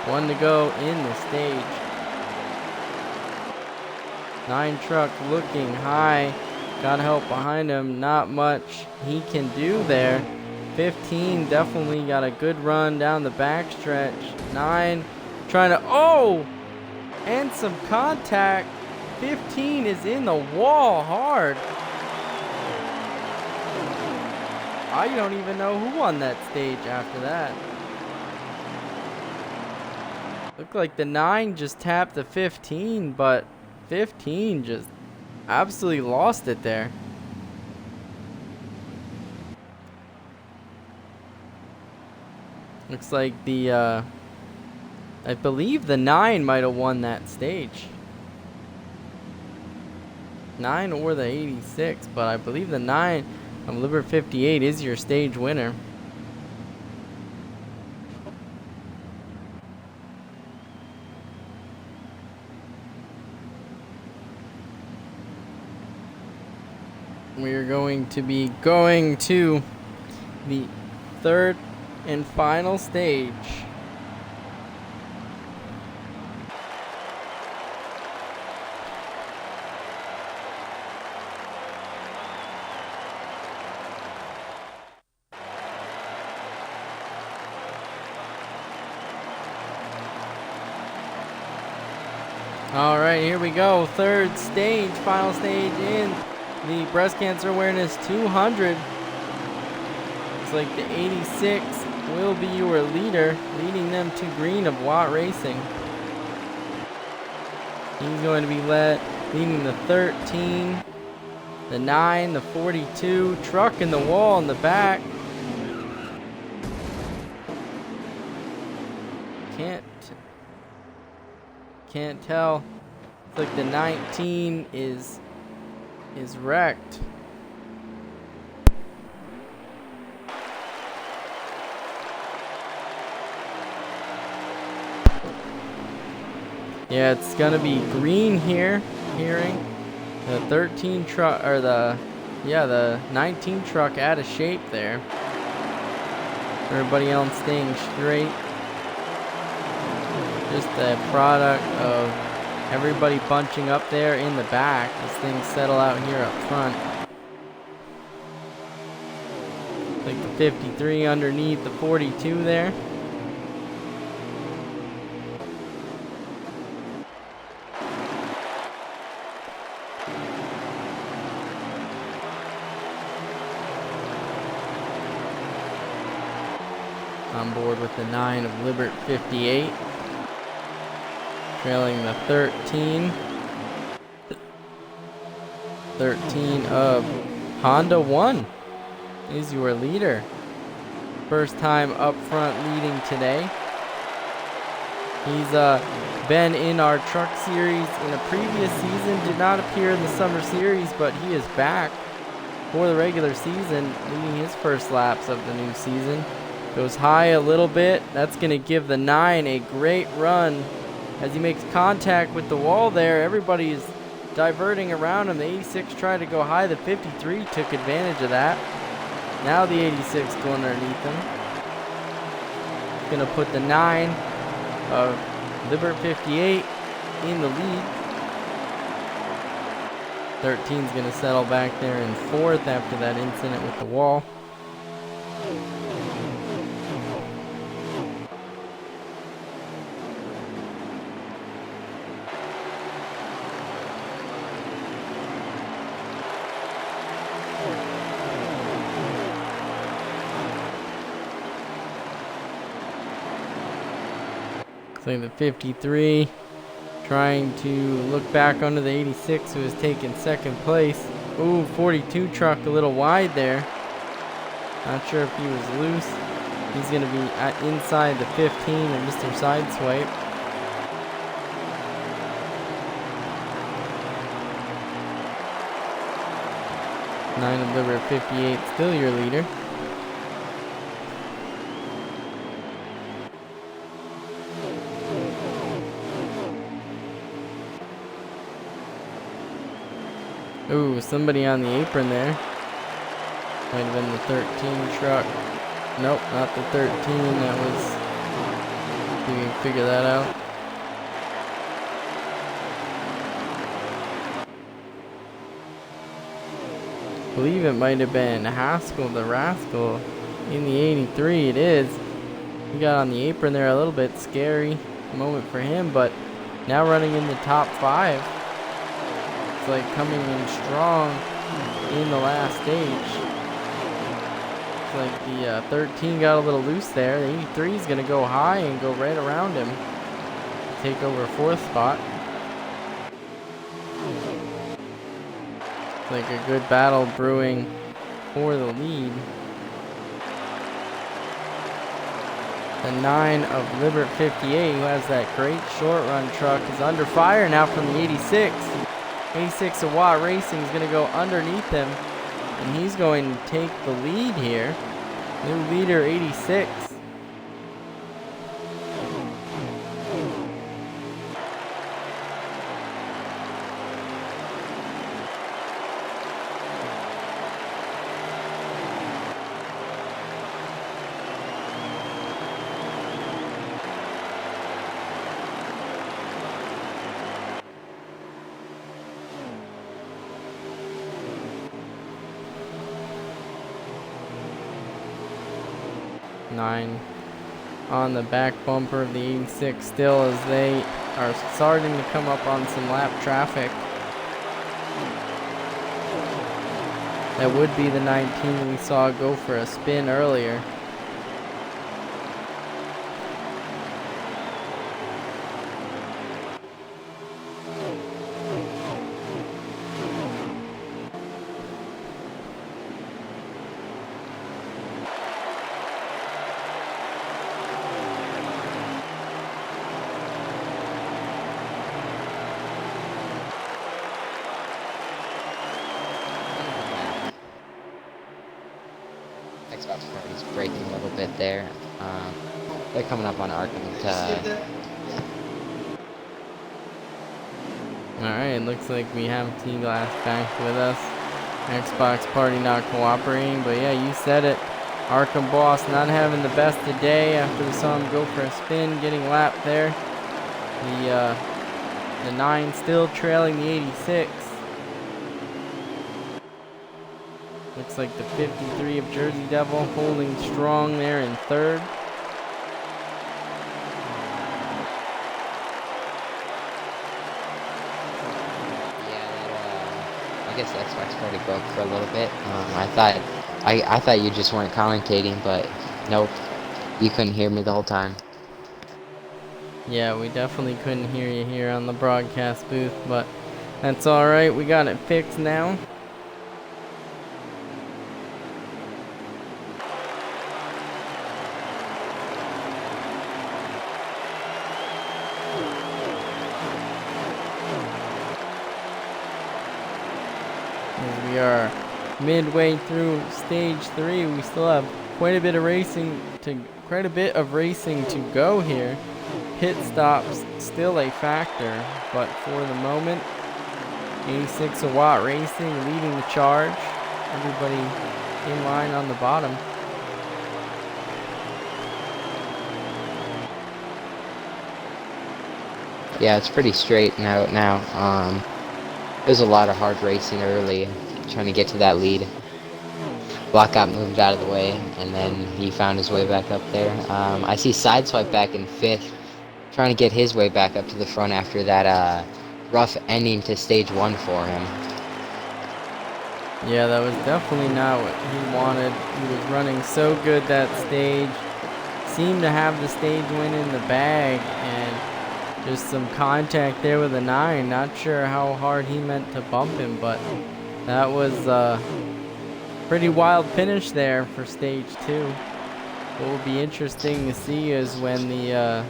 One to go in the stage. 9 truck looking high. Got help behind him. Not much he can do there. 15 definitely got a good run down the backstretch. 9 trying to, oh! And some contact. 15 is in the wall hard. I don't even know who won that stage after that. Looked like the 9 just tapped the 15, but 15 just absolutely lost it there. Looks like the, I believe the 9 might have won that stage. 9 or the 86, but I believe the 9 of Libert 58 is your stage winner. We're going to be going to the third and final stage. All right, here we go. Third stage, final stage in the breast cancer awareness 200. Looks like the 86 will be your leader, leading them to green of Watt Racing. He's going to be leading the 13, the 9, the 42, truck in the wall in the back. Can't tell. It's like the 19 is wrecked. Yeah, it's gonna be green here. Hearing the 13 truck, or the 19 truck out of shape there. Everybody else staying straight. Just a product of everybody bunching up there in the back as things settle out here up front. Like the 53 underneath the 42 there. On board with the 9 of Libert 58. Trailing the 13. 13 of Honda 1 is your leader. First time up front leading today. He's been in our truck series in a previous season. Did not appear in the summer series, but he is back for the regular season, leading his first laps of the new season. Goes high a little bit. That's going to give the 9 a great run. As he makes contact with the wall there, everybody is diverting around him. The 86 tried to go high. The 53 took advantage of that. Now the 86 going underneath him. Going to put the 9 of Libert 58 in the lead. 13 is going to settle back there in 4th after that incident with the wall. The 53 trying to look back under the 86 who has taken second place. Ooh, 42 truck a little wide there. Not sure if he was loose. He's going to be inside the 15 of Mr. Sideswipe. 9 of Liver 58, still your leader. Ooh, somebody on the apron there. Might have been the 13 truck. Nope, not the 13. That was... See if we can figure that out. I believe it might have been Haskell the Rascal in the 83. It is. He got on the apron there, a little bit scary moment for him, but now running in the top 5. It's like coming in strong in the last stage. It's like the 13 got a little loose there. The 83 is going to go high and go right around him. Take over 4th spot. It's like a good battle brewing for the lead. The 9 of Libert 58, who has that great short run truck, is under fire now from the 86. 86 of Watt Racing is going to go underneath him, and he's going to take the lead here. New leader 86. Nine on the back bumper of the 86 still, as they are starting to come up on some lap traffic. That would be the 19 we saw go for a spin earlier. Xbox Party's braking a little bit there. They're coming up on Arkham. Alright, looks like we have T-Glass back with us. Xbox Party not cooperating, but yeah, you said it. Arkham Boss not having the best of day after we saw him go for a spin, getting lapped there. The 9 still trailing the 86. Looks like the 53 of Jersey Devil holding strong there in 3rd. I guess the Xbox Party broke for a little bit. I thought you just weren't commentating, but nope, you couldn't hear me the whole time. Yeah, we definitely couldn't hear you here on the broadcast booth, but that's alright, we got it fixed now. As we are midway through stage 3, we still have quite a bit of racing to go here. Pit stops still a factor, but for the moment, 86 of Watt Racing leading the charge. Everybody in line on the bottom. Yeah, it's pretty straight out now. There's a lot of hard racing early, trying to get to that lead. Block got moved out of the way, and then he found his way back up there. I see Sideswipe back in 5th, trying to get his way back up to the front after that rough ending to stage 1 for him. Yeah, that was definitely not what he wanted. He was running so good that stage. Seemed to have the stage win in the bag, and just some contact there with a 9. Not sure how hard he meant to bump him, but that was a pretty wild finish there for stage 2. what will be interesting to see is when the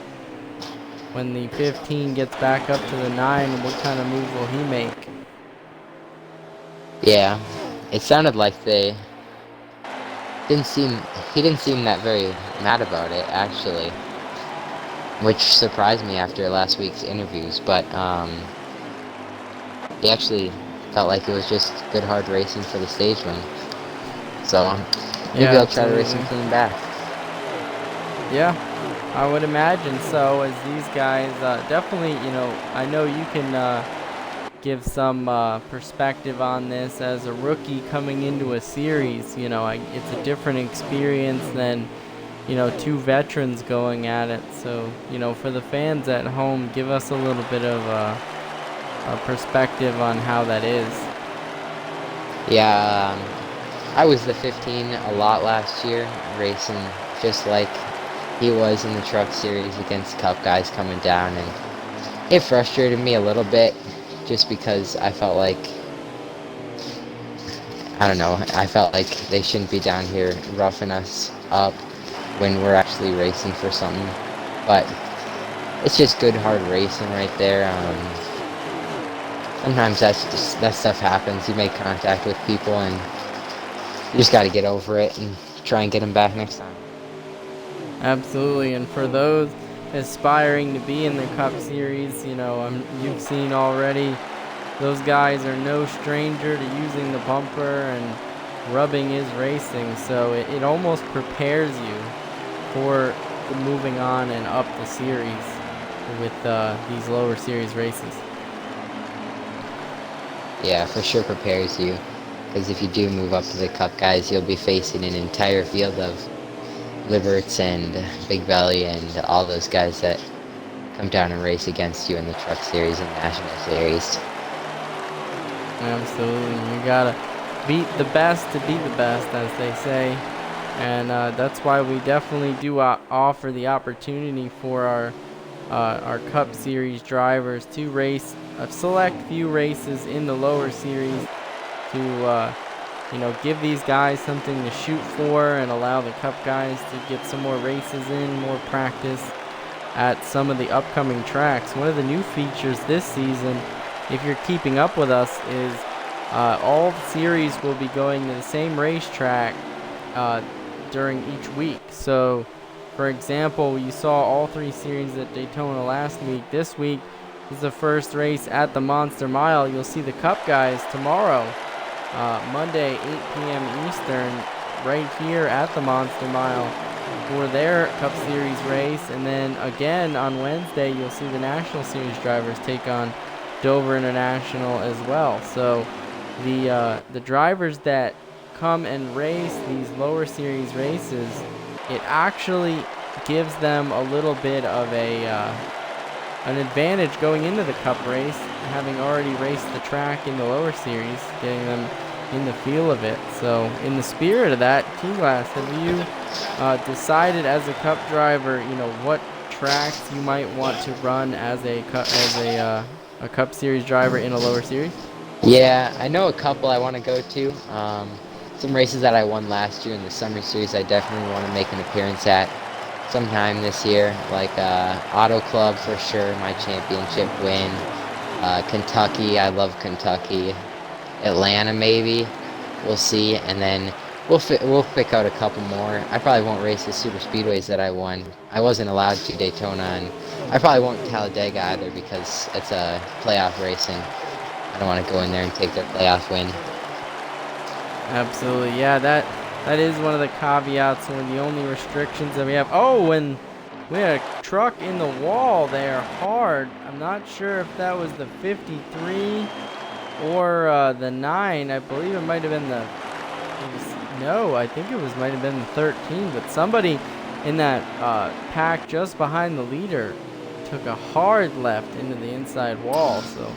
15 gets back up to the 9, what kind of move will he make? Yeah, it sounded like they didn't seem he didn't seem that very mad about it actually, which surprised me after last week's interviews. But he actually felt like it was just good hard racing for the stage win. So maybe Yeah, I'll try to race him absolutely. clean back. Yeah, I would imagine so. As these guys definitely, I know you can give some perspective on this as a rookie coming into a series. It's a different experience than two veterans going at it. So for the fans at home, give us a little bit of a perspective on how that is. Yeah, I was the 15 a lot last year, racing just like he was in the truck series against Cup guys coming down, and it frustrated me a little bit just because I felt like, I don't know, I felt like they shouldn't be down here roughing us up when we're actually racing for something. But it's just good hard racing right there. Sometimes that stuff happens. You make contact with people and you just got to get over it and try and get them back next time. Absolutely, and for those aspiring to be in the Cup Series, you've seen already, those guys are no stranger to using the bumper and rubbing is racing, so it almost prepares you for the moving on and up the series with these lower series races. Yeah, for sure prepares you, because if you do move up to the Cup guys, you'll be facing an entire field of Liberts and Big Belly and all those guys that come down and race against you in the Truck Series and National Series. Absolutely, you gotta beat the best to beat the best, as they say, and that's why we definitely do offer the opportunity for our Cup Series drivers to race a select few races in the lower series to give these guys something to shoot for and allow the Cup guys to get some more races in, more practice at some of the upcoming tracks. One of the new features this season, if you're keeping up with us, is all series will be going to the same racetrack during each week. So, for example, you saw all 3 series at Daytona last week. This week is the first race at the Monster Mile. You'll see the Cup guys tomorrow, Monday, 8 p.m. Eastern, right here at the Monster Mile for their Cup Series race. And then again on Wednesday, you'll see the National Series drivers take on Dover International as well. So the drivers that come and race these lower series races, it actually gives them a little bit of an advantage going into the Cup race, having already raced the track in the lower series, getting them in the feel of it. So in the spirit of that, T-Glass, have you decided as a Cup driver, what tracks you might want to run as a Cup Series driver in a lower series? Yeah, I know a couple I want to go to. Some races that I won last year in the Summer Series I definitely want to make an appearance at sometime this year, like Auto Club for sure, my championship win. Kentucky, I love Kentucky. Atlanta maybe, we'll see, and then we'll pick out a couple more. I probably won't race the super speedways that I won. I wasn't allowed to Daytona, and I probably won't Talladega either because it's a playoff racing. I don't want to go in there and take their playoff win. Absolutely, yeah. That is one of the caveats, one of the only restrictions that we have. Oh, and we had a truck in the wall there, hard. I'm not sure if that was the 53 or the 9. I believe it might have been I think it might have been the 13. But somebody in that pack just behind the leader took a hard left into the inside wall. So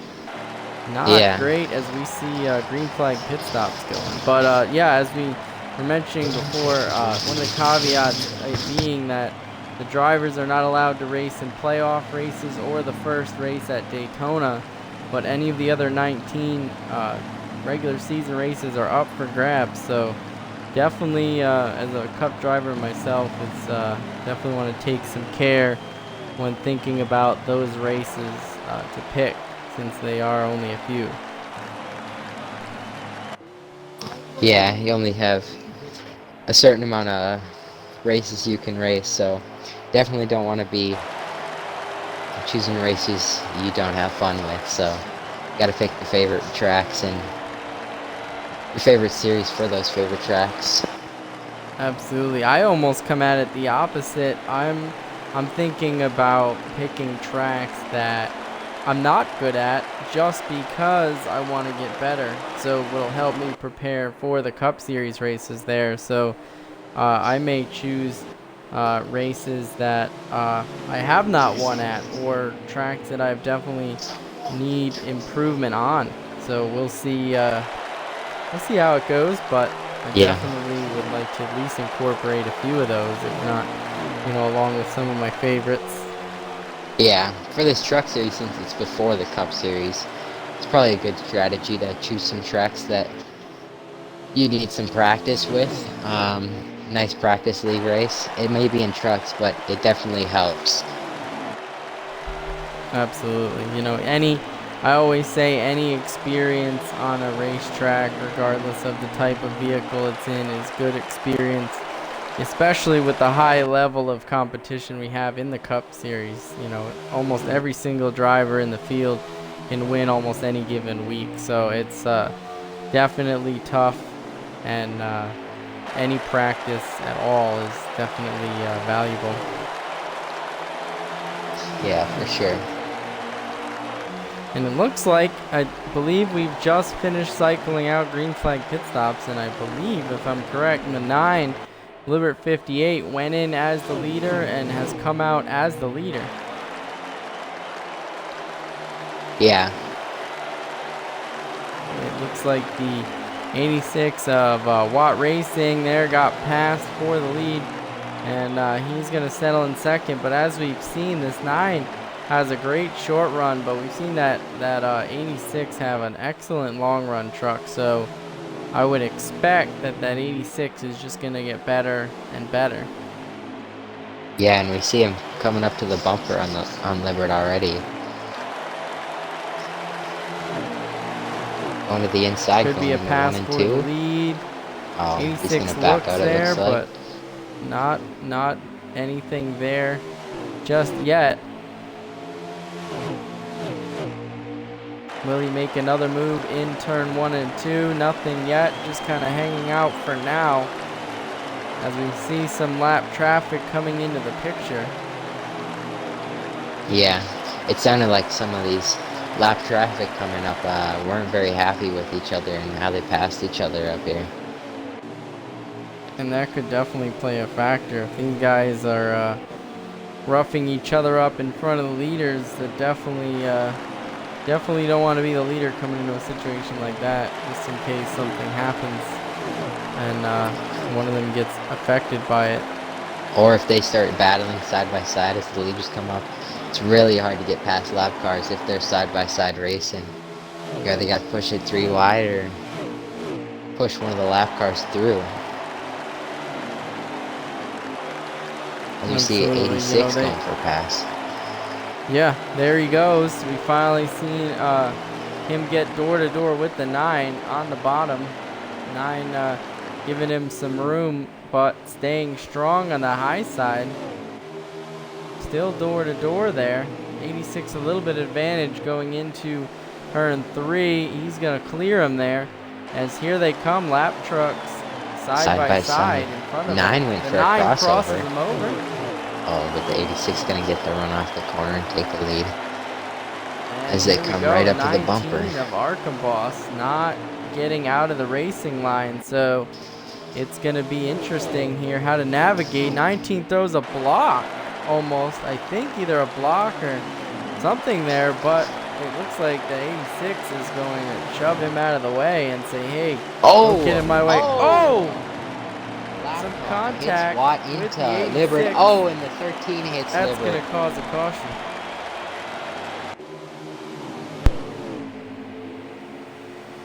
not great as we see green flag pit stops going. But yeah, as we were mentioning before, one of the caveats being that the drivers are not allowed to race in playoff races or the first race at Daytona, but any of the other 19 regular season races are up for grabs. So definitely, as a Cup driver myself, it's definitely want to take some care when thinking about those races to pick, since they are only a few. Yeah, you only have a certain amount of races you can race, so definitely don't want to be choosing races you don't have fun with. So you got to pick your favorite tracks and your favorite series for those favorite tracks. Absolutely. I almost come at it the opposite. I'm thinking about picking tracks that I'm not good at just because I want to get better. So it'll help me prepare for the Cup Series races there. So I may choose races that I have not won at, or tracks that I've definitely need improvement on. So we'll see how it goes, but I Yeah. definitely would like to at least incorporate a few of those, if not, along with some of my favorites. Yeah, for this truck series, since it's before the Cup Series, it's probably a good strategy to choose some tracks that you need some practice with. Nice practice league race. It may be in trucks, but it definitely helps. Absolutely. I always say any experience on a racetrack, regardless of the type of vehicle it's in, is good experience, especially with the high level of competition we have in the Cup Series. Almost every single driver in the field can win almost any given week. So it's definitely tough, and any practice at all is definitely valuable. Yeah, for sure. And it looks like, I believe we've just finished cycling out green flag pit stops, and I believe, if I'm correct, the 9, Libert 58, went in as the leader and has come out as the leader. Yeah. It looks like the 86 of Watt Racing there got passed for the lead, and he's going to settle in second. But as we've seen, this 9 has a great short run, but we've seen that 86 have an excellent long run truck. So I would expect that 86 is just going to get better and better. Yeah, and we see him coming up to the bumper on Libert already. Going to the inside. Could be a pass for the lead. Oh, 86 looks there, but not anything there just yet. Will he make another move in turn 1 and 2? Nothing yet, just kind of hanging out for now, as we see some lap traffic coming into the picture. Yeah, it sounded like some of these lap traffic coming up weren't very happy with each other and how they passed each other up here. And that could definitely play a factor. If these guys are roughing each other up in front of the leaders, that definitely don't want to be the leader coming into a situation like that, just in case something happens and one of them gets affected by it. Or if they start battling side by side as the leaders come up, it's really hard to get past lap cars if they're side by side racing. You either got to push it 3 wide or push one of the lap cars through. And you see 86 going for a pass. Yeah, there he goes. We finally seen him get door to door with the 9 on the bottom. 9 giving him some room, but staying strong on the high side. Still door to door there. 86 a little bit advantage going into turn 3. He's going to clear him there, as here they come, lap trucks side by side in front of 9 him. went for the 9 a crossover. Crosses him over. Oh, but the 86 going to get the run off the corner and take the lead. And as they come right up to the bumper. 19 of Arkamboss not getting out of the racing line, so it's going to be interesting here how to navigate. 19 throws a block almost, I think either a block or something there, but it looks like the 86 is going to shove him out of the way and say, hey, don't get in my way. Some contact Watt with into the 86. Libert. Oh, and the 13 hits That's Libert. going to cause a caution.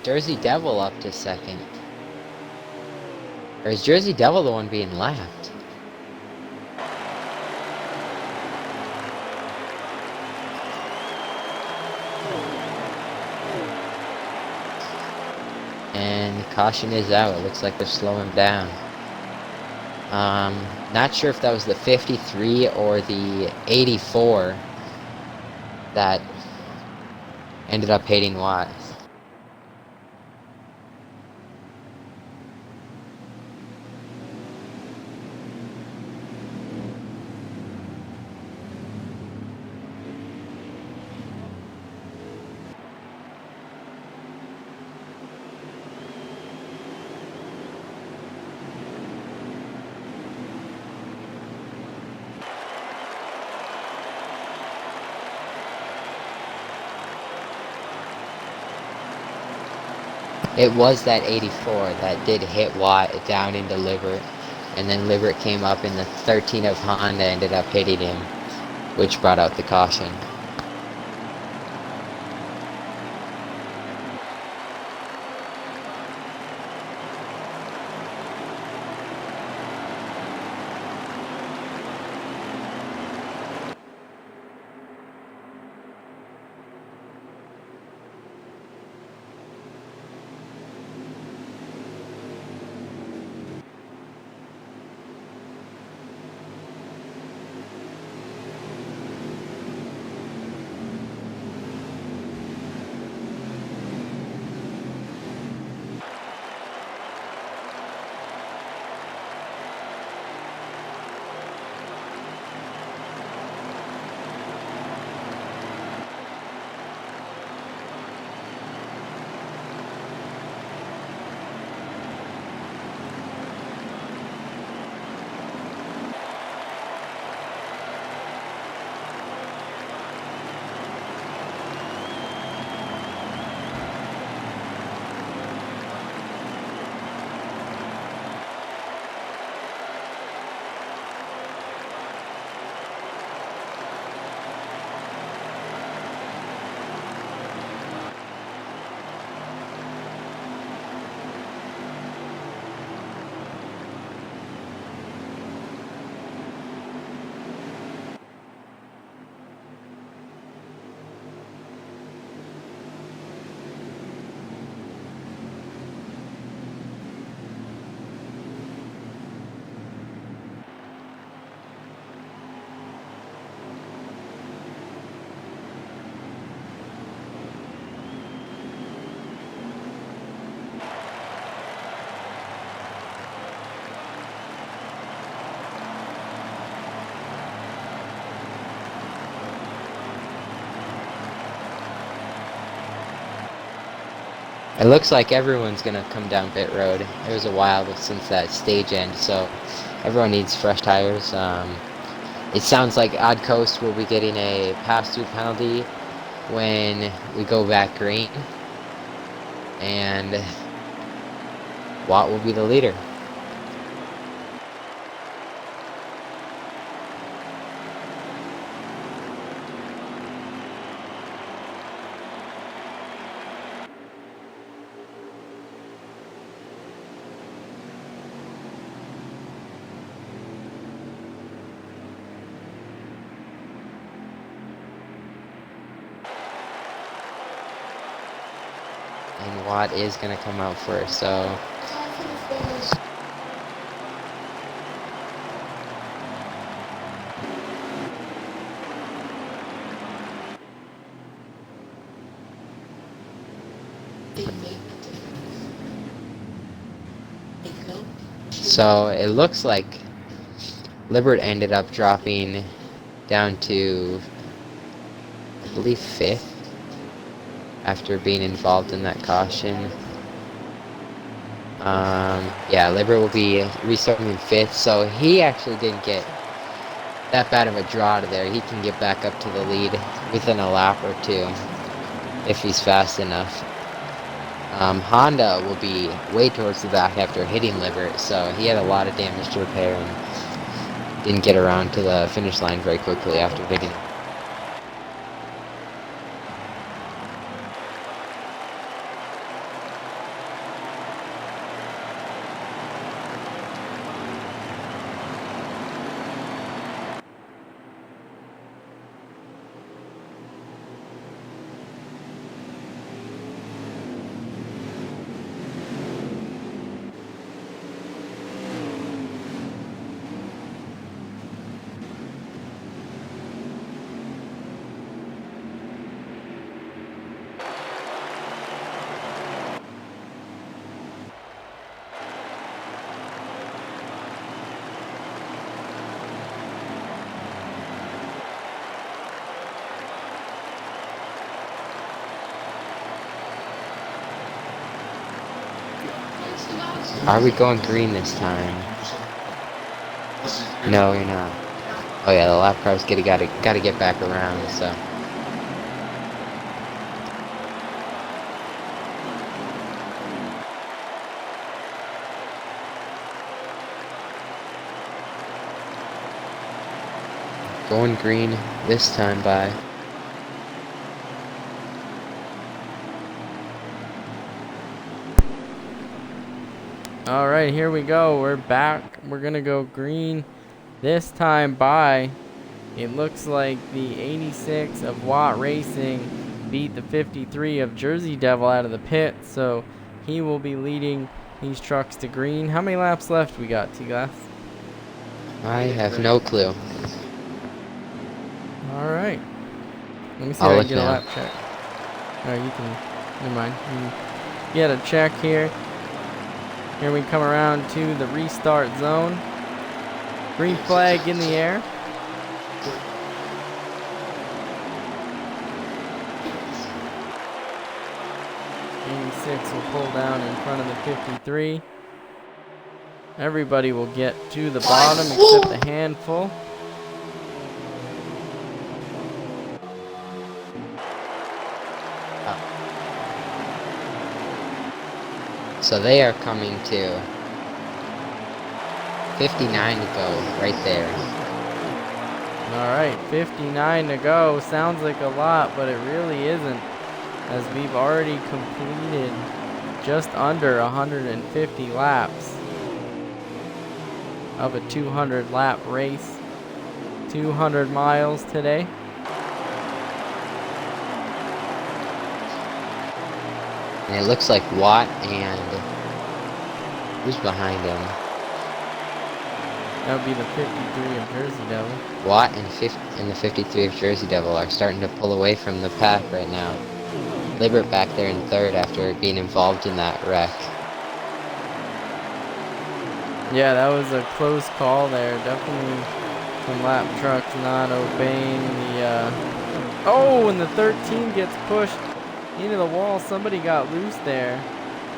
Jersey Devil up to second. Or is Jersey Devil the one being lapped? And caution is out. It looks like they're slowing down. Not sure if that was the 53 or the 84 that ended up hitting Watt. It was that 84 that did hit Watt down into Libbert, and then Libbert came up in the 13 of Honda, ended up hitting him, which brought out the caution. It looks like everyone's gonna come down pit road. It was a while since that stage end, so everyone needs fresh tires. It sounds like Odd Coast will be getting a pass-through penalty when we go back green, and Watt will be the leader. And Watt is going to come out first, so it looks like Libbert ended up dropping down to, I believe, 5th after being involved in that caution. Yeah, Libbert will be restarting in 5th, so he actually didn't get that bad of a draw to there. He can get back up to the lead within a lap or two if he's fast enough. Honda will be way towards the back after hitting Libbert, so he had a lot of damage to repair and didn't get around to the finish line very quickly after hitting. Are we going green this time? No, you're not. Oh yeah, the lap car's gotta get back around, so. Going green this time by. All right, here we go. We're back. We're gonna go green this time by. It looks like the 86 of Watt Racing beat the 53 of Jersey Devil out of the pit, so he will be leading these trucks to green. How many laps left we got, T-Glass? I have no clue. All right. Let me see if I'll I look can get a now. lap check. All right, you can. Never mind. You get a check here. Here we come around to the restart zone. Green flag in the air. '86 will pull down in front of the 53. Everybody will get to the bottom except a handful. So they are coming to 59 to go right there. All right, 59 to go. Sounds like a lot, but it really isn't, as we've already completed just under 150 laps of a 200 lap race. 200 miles today. And it looks like Watt and who's behind him? That would be the 53 of Jersey Devil. Watt and the 53 of Jersey Devil are starting to pull away from the pack right now. Libert back there in third after being involved in that wreck. Yeah, that was a close call there. Definitely some lap trucks not obeying the... Oh, and the 13 gets pushed into the wall. Somebody got loose there.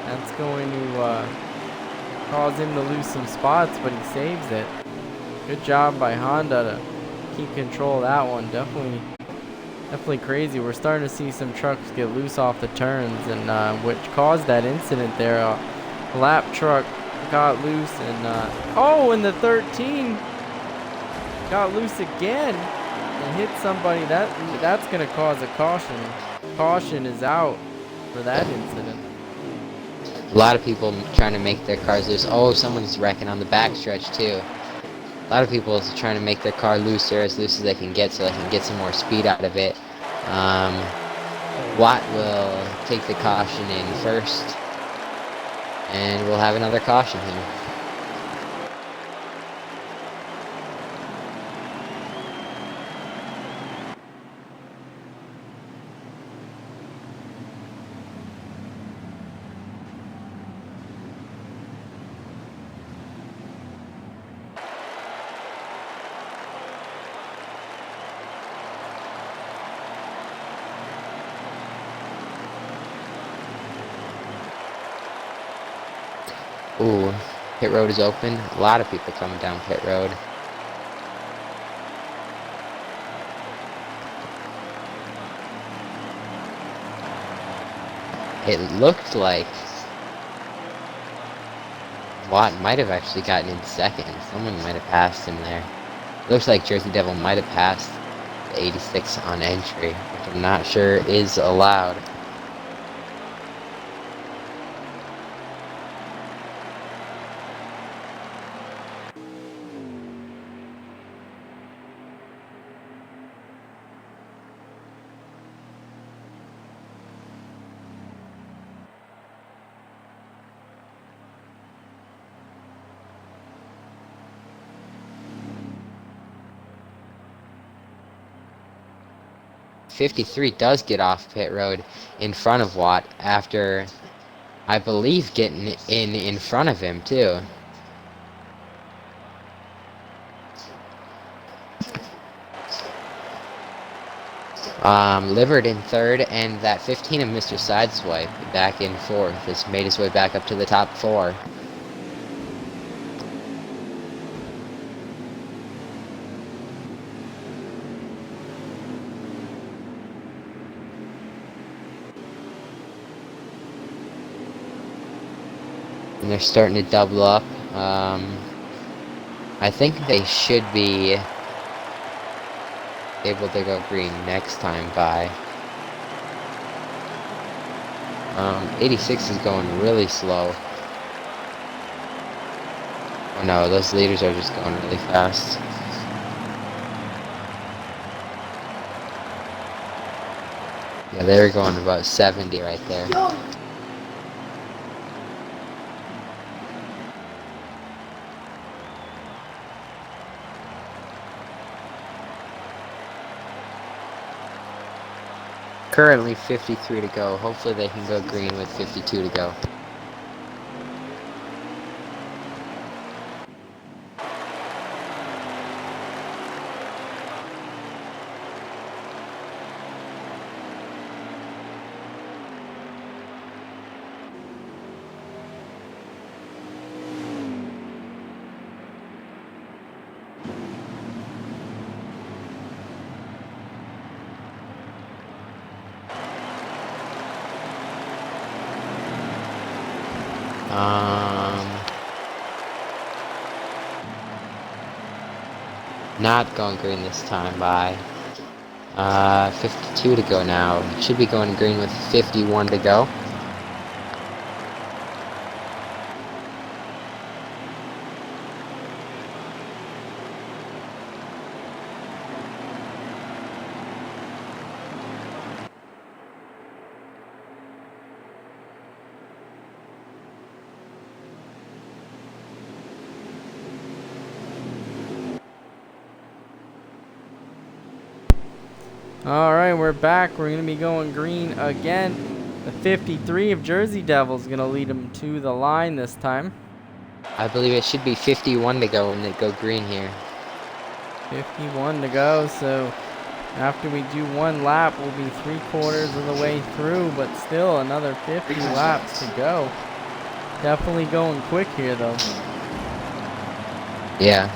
That's going to cause him to lose some spots, but he saves it. Good job by Honda to keep control of that one. Definitely crazy. We're starting to see some trucks get loose off the turns, and which caused that incident there. A lap truck got loose, and and the 13 got loose again and hit somebody. That's going to cause a caution. Caution is out for that incident. A lot of people trying to make their cars loose. Oh, someone's wrecking on the backstretch too. A lot of people are trying to make their car looser, as loose as they can get, so they can get some more speed out of it. Watt will take the caution in first, and we'll have another caution here. Ooh, pit road is open. A lot of people coming down pit road. It looked like Watt might have actually gotten in second. Someone might have passed him there. Looks like Jersey Devil might have passed the 86 on entry, which I'm not sure is allowed. '53 does get off pit road in front of Watt after, I believe, getting in front of him too. Livered in third, and that 15 of Mr. Sideswipe back in fourth has made his way back up to the top four. And they're starting to double up. I think they should be able to go green next time by. 86 is going really slow. Oh no, those leaders are just going really fast. Yeah, they're going about 70 right there. Currently 53 to go. Hopefully they can go green with 52 to go. Not going green this time by 52 to go now. Should be going green with 51 to go. Alright, we're back. We're going to be going green again. The 53 of Jersey Devils going to lead them to the line this time. I believe it should be 51 to go when they go green here. 51 to go, so after we do one lap, we'll be 3/4 of the way through, but still another 50 laps to go. Definitely going quick here, though. Yeah.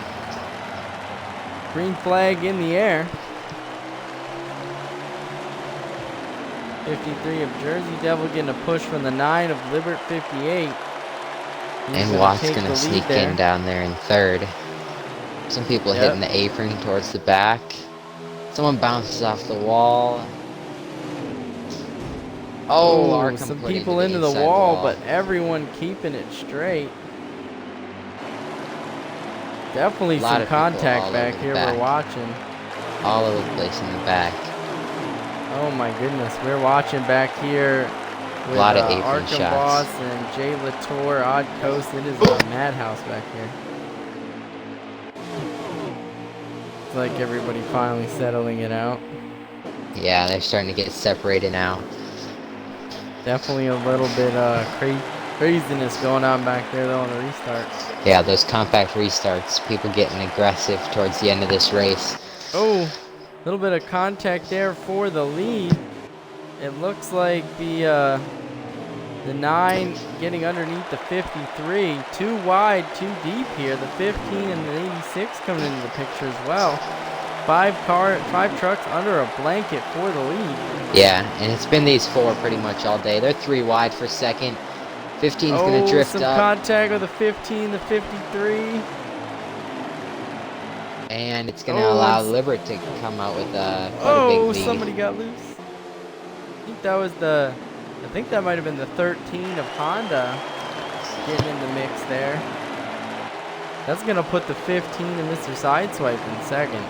Green flag in the air. 53 of Jersey Devil getting a push from the 9 of Libert 58. And Watt's gonna sneak in down there in third. Some people hitting the apron towards the back. Someone bounces off the wall. Oh, some people into the wall, but everyone keeping it straight. Definitely some contact back here we're watching. All over the place in the back. Oh my goodness, we're watching back here with a lot of apron Arkham shots. Boss and Jay Latour, Odd Coast. It is a madhouse back here. It's like everybody finally settling it out. Yeah, they're starting to get separated now. Definitely a little bit craziness going on back there though on the restarts. Yeah, those compact restarts, people getting aggressive towards the end of this race. Oh, a little bit of contact there for the lead. It looks like the 9 getting underneath the 53. Too wide, too deep here. The 15 and the 86 coming into the picture as well. 5 trucks under a blanket for the lead. Yeah, and it's been these 4 pretty much all day. They're 3 wide for second. 15's gonna drift some up. Contact with the 15, the 53. And it's gonna allow Libert to come out with quite a big lead. Somebody got loose. I think that was I think that might have been the 13 of Honda getting in the mix there. That's gonna put the 15 and Mr. Sideswipe in second.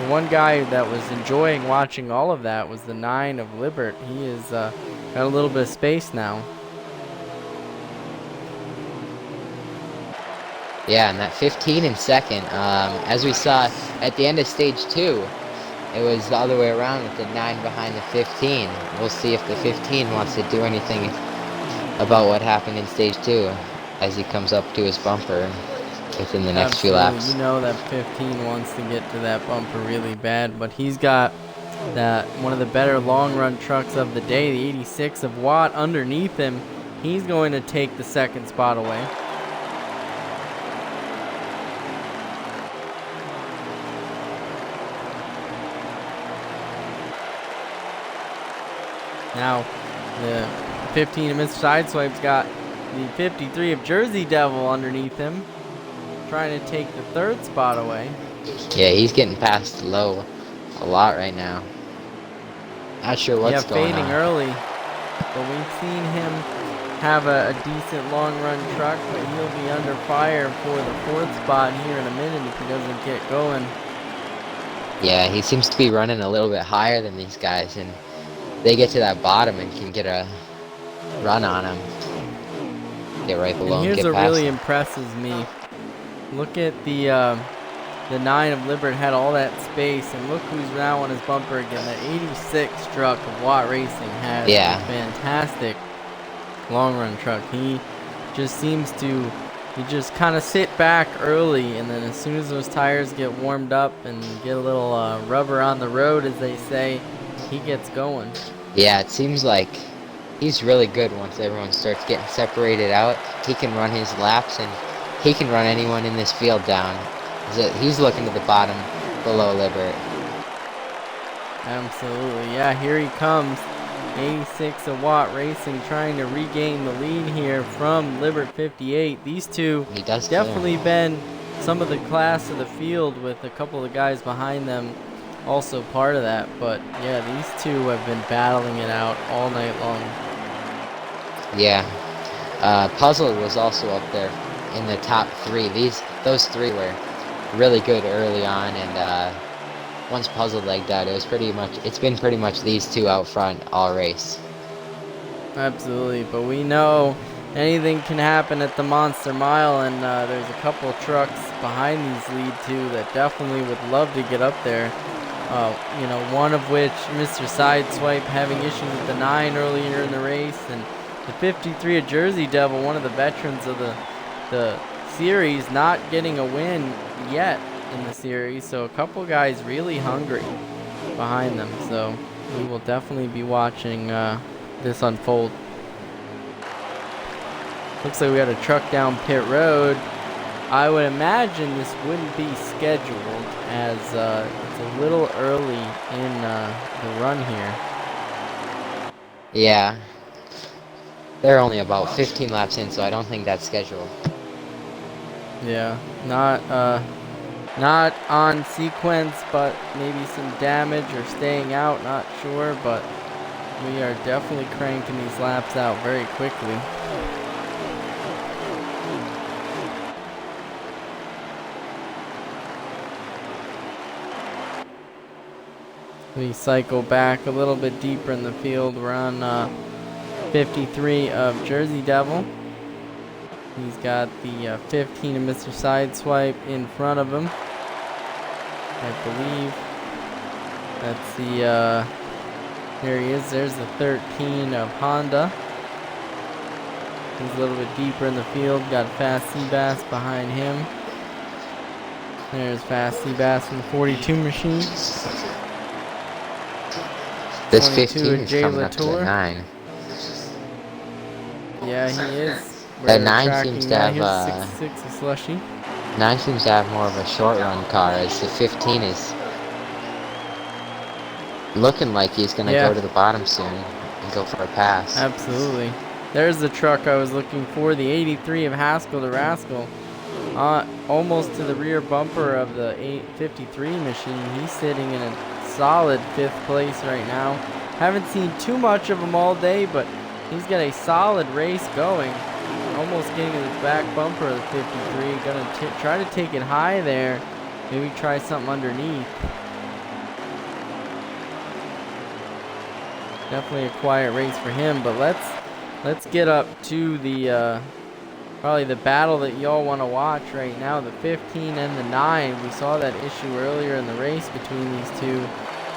The one guy that was enjoying watching all of that was the 9 of Libert. He is got a little bit of space now. Yeah, and that 15 in second. As we saw at the end of stage 2, it was the other way around with the 9 behind the 15. We'll see if the 15 wants to do anything about what happened in stage 2 as he comes up to his bumper. within the next few Absolutely. laps. You know that 15 wants to get to that bumper really bad, but he's got that one of the better long run trucks of the day, the 86 of Watt, underneath him. He's going to take the second spot away. Now, the 15 of Mr. Sideswipe's got the 53 of Jersey Devil underneath him, trying to take the third spot away. Yeah, he's getting past low a lot right now. Not sure what's going fading on. early, but we've seen him have a decent long run truck, but he'll be under fire for the fourth spot here in a minute if he doesn't get going. Yeah, he seems to be running a little bit higher than these guys, and they get to that bottom and can get a run on him. Get right below And and here's get what past really him. impresses me. Look at the 9 of Libert had all that space, and look who's now on his bumper again. The 86 truck of Watt Racing has a fantastic long run truck. He just seems to just kind of sit back early, and then as soon as those tires get warmed up and get a little rubber on the road, as they say, he gets going. Yeah, it seems like he's really good once everyone starts getting separated out. He can run his laps, and he can run anyone in this field down. He's looking to the bottom below Libert. Absolutely. Yeah, here he comes. 86 of Watt Racing trying to regain the lead here from Libert 58. These two definitely been some of the class of the field, with a couple of guys behind them also part of that. But yeah, these two have been battling it out all night long. Yeah. Puzzled was also up there in the top 3. Those 3 were really good early on, and once Puzzled legged out, it's been pretty much these 2 out front all race. Absolutely, but we know anything can happen at the Monster Mile, and there's a couple of trucks behind these lead 2 that definitely would love to get up there. One of which, Mr. Sideswipe, having issues with the 9 earlier in the race, and the 53 of Jersey Devil, one of the veterans of the series, not getting a win yet in the series. So a couple guys really hungry behind them. So we will definitely be watching this unfold. Looks like we got a truck down pit road. I would imagine this wouldn't be scheduled, as it's a little early in the run here. Yeah. They're only about 15 laps in, so I don't think that's scheduled. Yeah, not on sequence, but maybe some damage or staying out, not sure, but we are definitely cranking these laps out very quickly. We cycle back a little bit deeper in the field. We're on 53 of Jersey Devil. He's got the 15 of Mr. Sideswipe in front of him. I believe that's the, there he is. There's the 13 of Honda. He's a little bit deeper in the field. Got Fast Seabass behind him. There's Fast Seabass from the 42 machine. This 15 is coming up to the 9. Yeah, he is. That 9 seems to have 66 is Slushy. 9 seems to have more of a short run car, as the 15 is looking like he's gonna go to the bottom soon and go for a pass. Absolutely. There's the truck I was looking for, the 83 of Haskell to Rascal. Almost to the rear bumper of the 853 machine. He's sitting in a solid 5th place right now. Haven't seen too much of him all day, but he's got a solid race going. Almost getting to the back bumper of the 53. Gonna try to take it high there. Maybe try something underneath. Definitely a quiet race for him, but let's get up to the probably the battle that y'all want to watch right now, the 15 and the 9. We saw that issue earlier in the race between these two.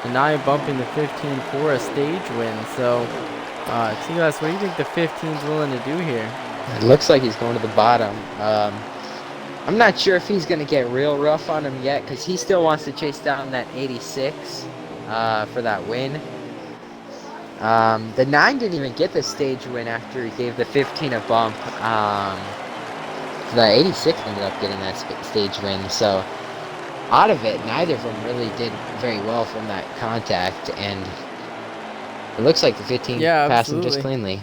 The 9 bumping the 15 for a stage win. So, T-Glass, what do you think the 15's willing to do here? It looks like he's going to the bottom. I'm not sure if he's gonna get real rough on him yet, because he still wants to chase down that 86 for that win. The 9 didn't even get the stage win after he gave the 15 a bump. The 86 ended up getting that stage win, so out of it, neither of them really did very well from that contact, and it looks like the 15 Yeah, passed him just absolutely. cleanly.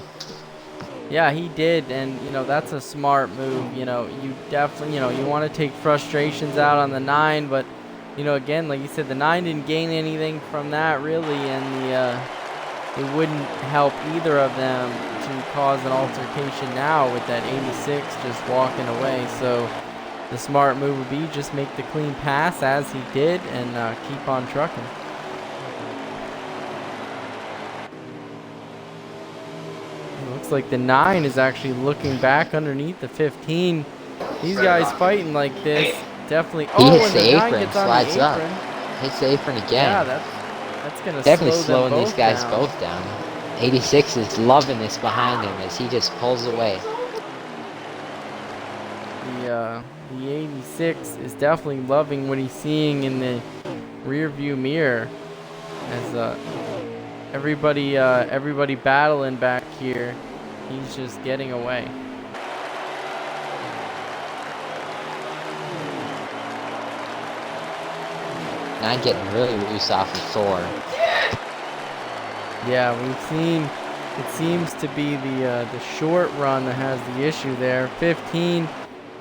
Yeah, he did, and that's a smart move. You definitely, you want to take frustrations out on the 9, but again, like you said, the 9 didn't gain anything from that really, and it wouldn't help either of them to cause an altercation now with that 86 just walking away. So the smart move would be just make the clean pass as he did, and keep on trucking. Looks like the 9 is actually looking back underneath the 15. These guys fighting like this, definitely. He Oh, hits and the the 9 apron, gets on the slides up, apron. hits the apron again. Yeah, that's gonna Definitely slow them slowing these both guys down. both down. 86 is loving this behind him as he just pulls away. The 86 is definitely loving what he's seeing in the rear view mirror, as everybody battling back here. He's just getting away. Not getting really loose off of Thor. Yeah, we've seen. It seems to be the short run that has the issue there. 15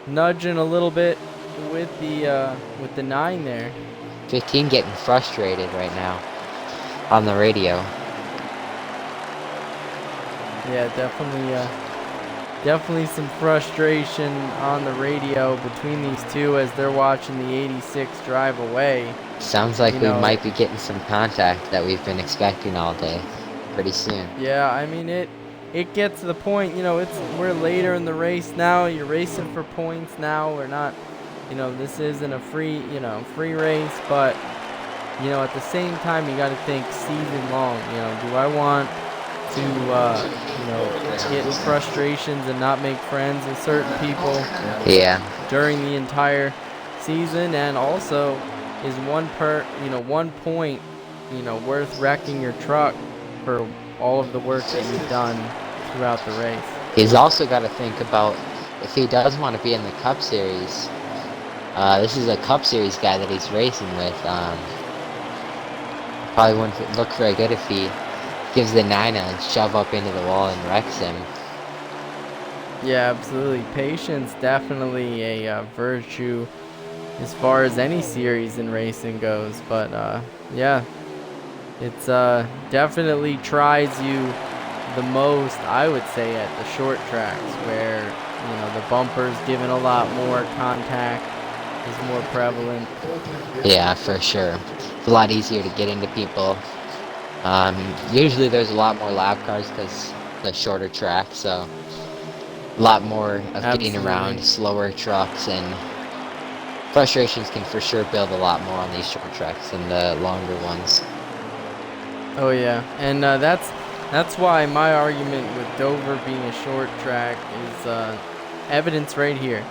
nudging a little bit with the 9 there. 15 getting frustrated right now on the radio. Yeah, definitely some frustration on the radio between these two as they're watching the 86 drive away. Sounds like we might be getting some contact that we've been expecting all day pretty soon. Yeah, I mean it gets to the point, we're later in the race now. You're racing for points now. We're not, this isn't a free race, but at the same time you got to think season long. Do I want to get frustrations and not make friends with certain people during the entire season? And also, is one point worth wrecking your truck for all of the work that you've done throughout the race? He's also got to think about if he does want to be in the Cup Series. This is a Cup Series guy that he's racing with. Probably wouldn't look very good if he gives the 9 a shove up into the wall and wrecks him. Yeah, absolutely. Patience definitely a virtue as far as any series in racing goes. But yeah, it's definitely tries you the most, I would say, at the short tracks where the bumpers given a lot more, contact is more prevalent. Yeah, for sure. It's a lot easier to get into people. Usually there's a lot more lap cars because the shorter track, so a lot more of getting around slower trucks, and frustrations can for sure build a lot more on these short tracks than the longer ones. Oh yeah, and that's why my argument with Dover being a short track is evidence right here.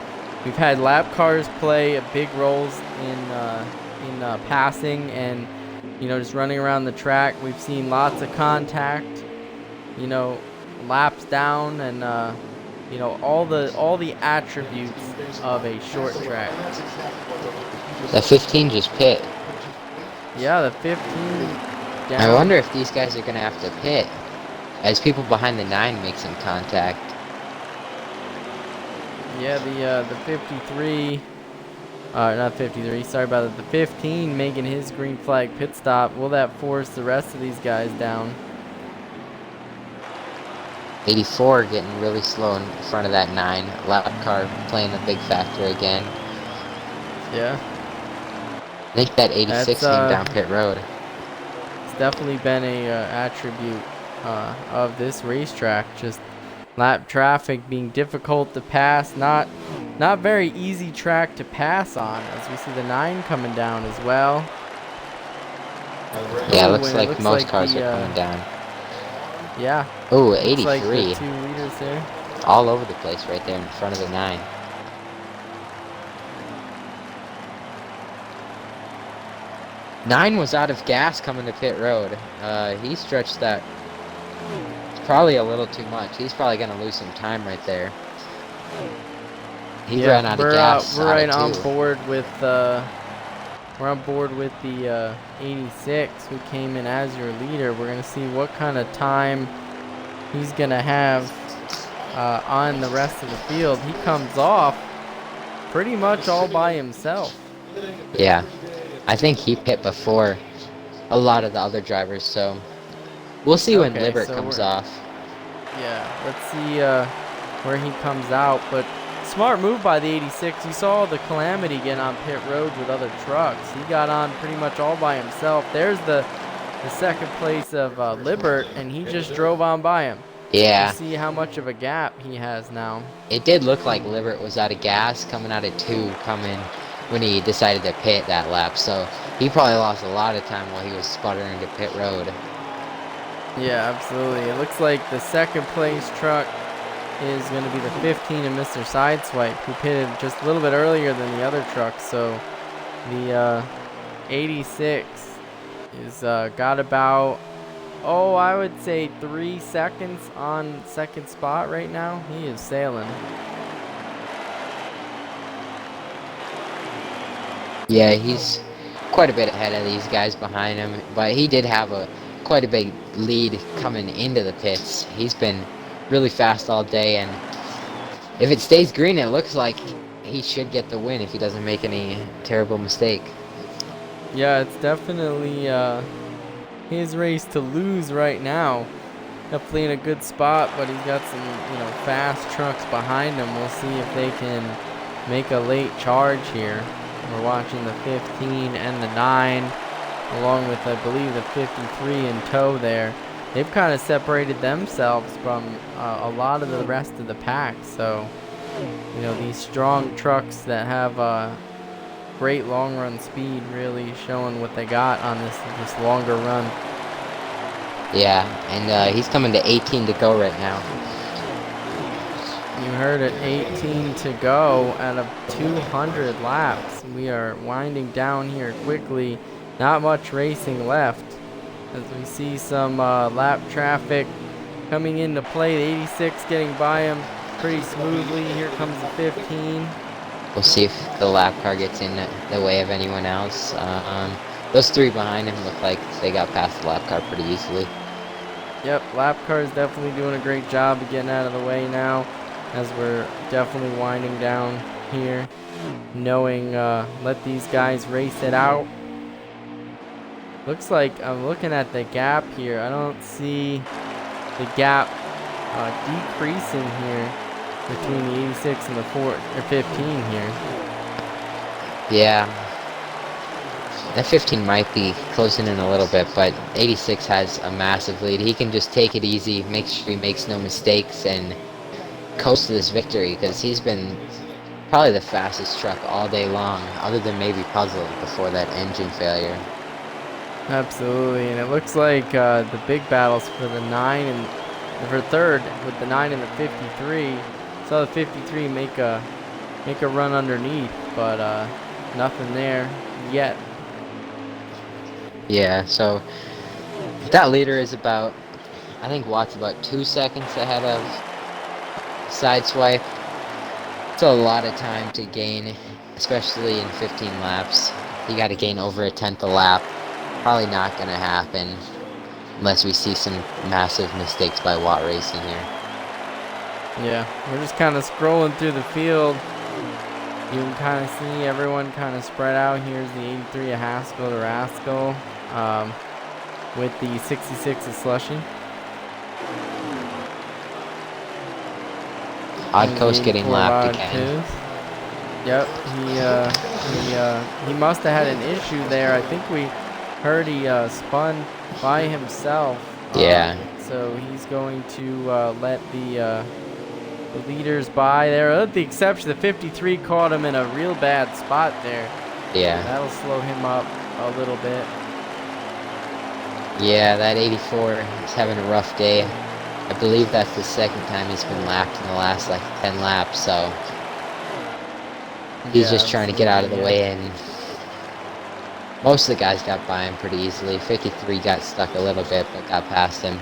We've had lap cars play a big roles in passing and just running around the track. We've seen lots of contact, laps down, and all the attributes of a short track. The 15 just pit. Yeah, the 15 down. I wonder if these guys are gonna have to pit as people behind the 9 make some contact. Yeah, the 53. Not 53, sorry about that. The 15 making his green flag pit stop. Will that force the rest of these guys down? 84 getting really slow in front of that 9. Lap car playing a big factor again. Yeah. I think that 86 came down pit road. It's definitely been a attribute of this racetrack. Just lap traffic being difficult to pass. Not very easy track to pass on, as we see the 9 coming down as well. Yeah, looks like most cars are coming down. Yeah. Oh, 83. Like the 2 liters there. All over the place right there in front of the 9. 9 was out of gas coming to pit road. He stretched that probably a little too much. He's probably going to lose some time right there. He ran out of gas. We're right on 2. board with we're on board with the 86 who came in as your leader. We're gonna see what kind of time he's gonna have on the rest of the field. He comes off pretty much all by himself. Yeah, I think he pit before a lot of the other drivers, so we'll see when Libert comes off. Yeah, let's see where he comes out, but smart move by the 86. You saw the calamity getting on pit road with other trucks. He got on pretty much all by himself. There's the second place of Libert, and he just drove on by him. Yeah. You see how much of a gap he has now. It did look like Libert was out of gas coming out of 2 coming when he decided to pit that lap, so he probably lost a lot of time while he was sputtering to pit road. Yeah, absolutely. It looks like the second place truck is going to be the 15 of Mr. Sideswipe, who pitted just a little bit earlier than the other trucks. So the 86 is got about, I would say 3 seconds on second spot right now. He is sailing. Yeah, he's quite a bit ahead of these guys behind him, but he did have quite a big lead coming into the pits. He's been really fast all day, and if it stays green, it looks like he should get the win if he doesn't make any terrible mistake. Yeah, it's definitely his race to lose right now. Definitely in a good spot, but he's got some, fast trucks behind him. We'll see if they can make a late charge here. We're watching the 15 and the 9, along with, I believe, the 53 in tow there. They've kind of separated themselves from a lot of the rest of the pack. So, these strong trucks that have great long run speed really showing what they got on this longer run. Yeah, and he's coming to 18 to go right now. You heard it, 18 to go out of 200 laps. We are winding down here quickly. Not much racing left, as we see some lap traffic coming into play. The 86 getting by him pretty smoothly. Here comes the 15. We'll see if the lap car gets in the way of anyone else. Those 3 behind him look like they got past the lap car pretty easily. Yep, lap car is definitely doing a great job of getting out of the way now, as we're definitely winding down here, knowing let these guys race it out. Looks like I'm looking at the gap here. I don't see the gap decreasing here between the 86 and the 15 here. Yeah, that 15 might be closing in a little bit, but 86 has a massive lead. He can just take it easy, make sure he makes no mistakes, and coast to this victory, because he's been probably the fastest truck all day long, other than maybe Puzzle before that engine failure. Absolutely, and it looks like the big battles for the 9 and for third with the 9 and the 53. Saw the 53 make a run underneath, but nothing there yet. Yeah, so that leader is about, I think Watt's about 2 seconds ahead of Sideswipe. It's a lot of time to gain, especially in 15 laps. You got to gain over a tenth a lap. Probably not going to happen unless we see some massive mistakes by Watt Racing here. Yeah, we're just kind of scrolling through the field. You can kind of see everyone kind of spread out. Here's the 83 of Haskell to Rascal with the 66 of Slushy. Odd Coast getting lapped again. Yep, he must have had an issue there. I think we heard he spun by himself. Yeah. So he's going to let the leaders by there. With the exception, the 53 caught him in a real bad spot there. Yeah. That'll slow him up a little bit. Yeah, that 84 is having a rough day. I believe that's the second time he's been lapped in the last 10 laps, so he's just trying to get out of the way and Most of the guys got by him pretty easily. 53 got stuck a little bit, but got past him.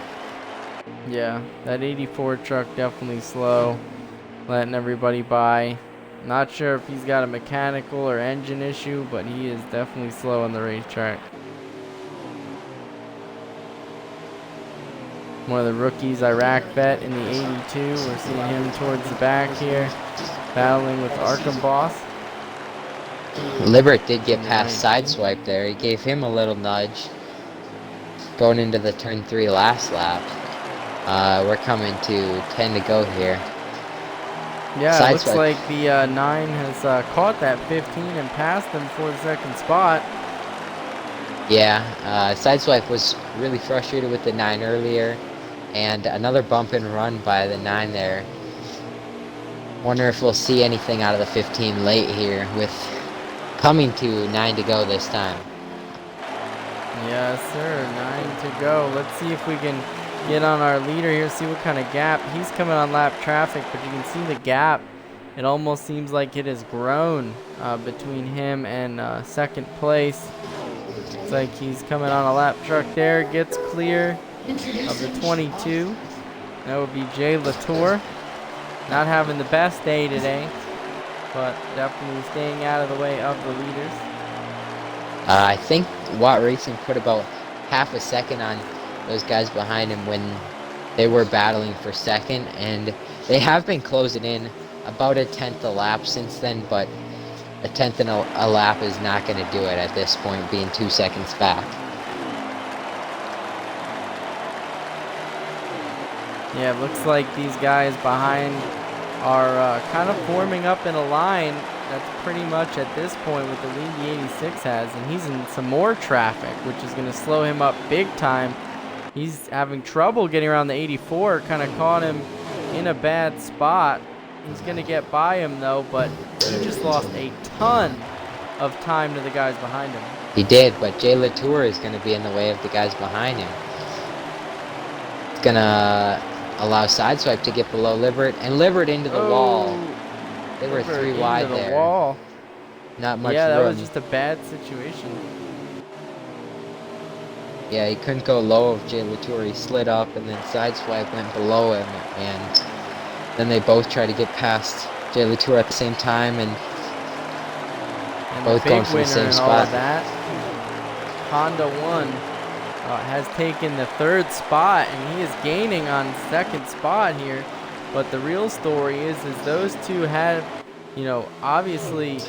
Yeah, that 84 truck definitely slow, letting everybody by. Not sure if he's got a mechanical or engine issue, but he is definitely slow on the racetrack. One of the rookies, Iraq vet in the 82. We're seeing him towards the back here, battling with Arkham Boss. Libert did get past Sideswipe there. He gave him a little nudge. Going into the turn 3 last lap. We're coming to 10 to go here. Yeah, it looks like the 9 has caught that 15 and passed them for the second spot. Yeah, Sideswipe was really frustrated with the 9 earlier. And another bump and run by the 9 there. Wonder if we'll see anything out of the 15 late here with coming to 9 to go this time. Yes, sir. 9 to go. Let's see if we can get on our leader here, see what kind of gap. He's coming on lap traffic, but you can see the gap. It almost seems like it has grown between him and second place. It's like he's coming on a lap truck there, gets clear of the 22. That would be Jay Latour. Not having the best day today, but definitely staying out of the way of the leaders. I think Watt Racing put about half a second on those guys behind him when they were battling for second, and they have been closing in about a tenth a lap since then, but a tenth and a lap is not going to do it at this point, being 2 seconds back. Yeah, it looks like these guys behind are kind of forming up in a line that's pretty much at this point with the lead the 86 has, and he's in some more traffic, which is going to slow him up big time. He's having trouble getting around the 84, kind of caught him in a bad spot. He's going to get by him though, but he just lost a ton of time to the guys behind him. He did, but Jay Latour is going to be in the way of the guys behind him. It's going to allow Sideswipe to get below Libert, and Libert into the wall. They were 3 wide there. Wall. Not much room. Yeah, that was just a bad situation. Yeah, he couldn't go low of Jay Latour. He slid up, and then Sideswipe went below him, and then they both tried to get past Jay Latour at the same time, and both going for the same spot. All of that, Honda 1 has taken the 3rd spot, and he is gaining on 2nd spot here. But the real story is those two have, obviously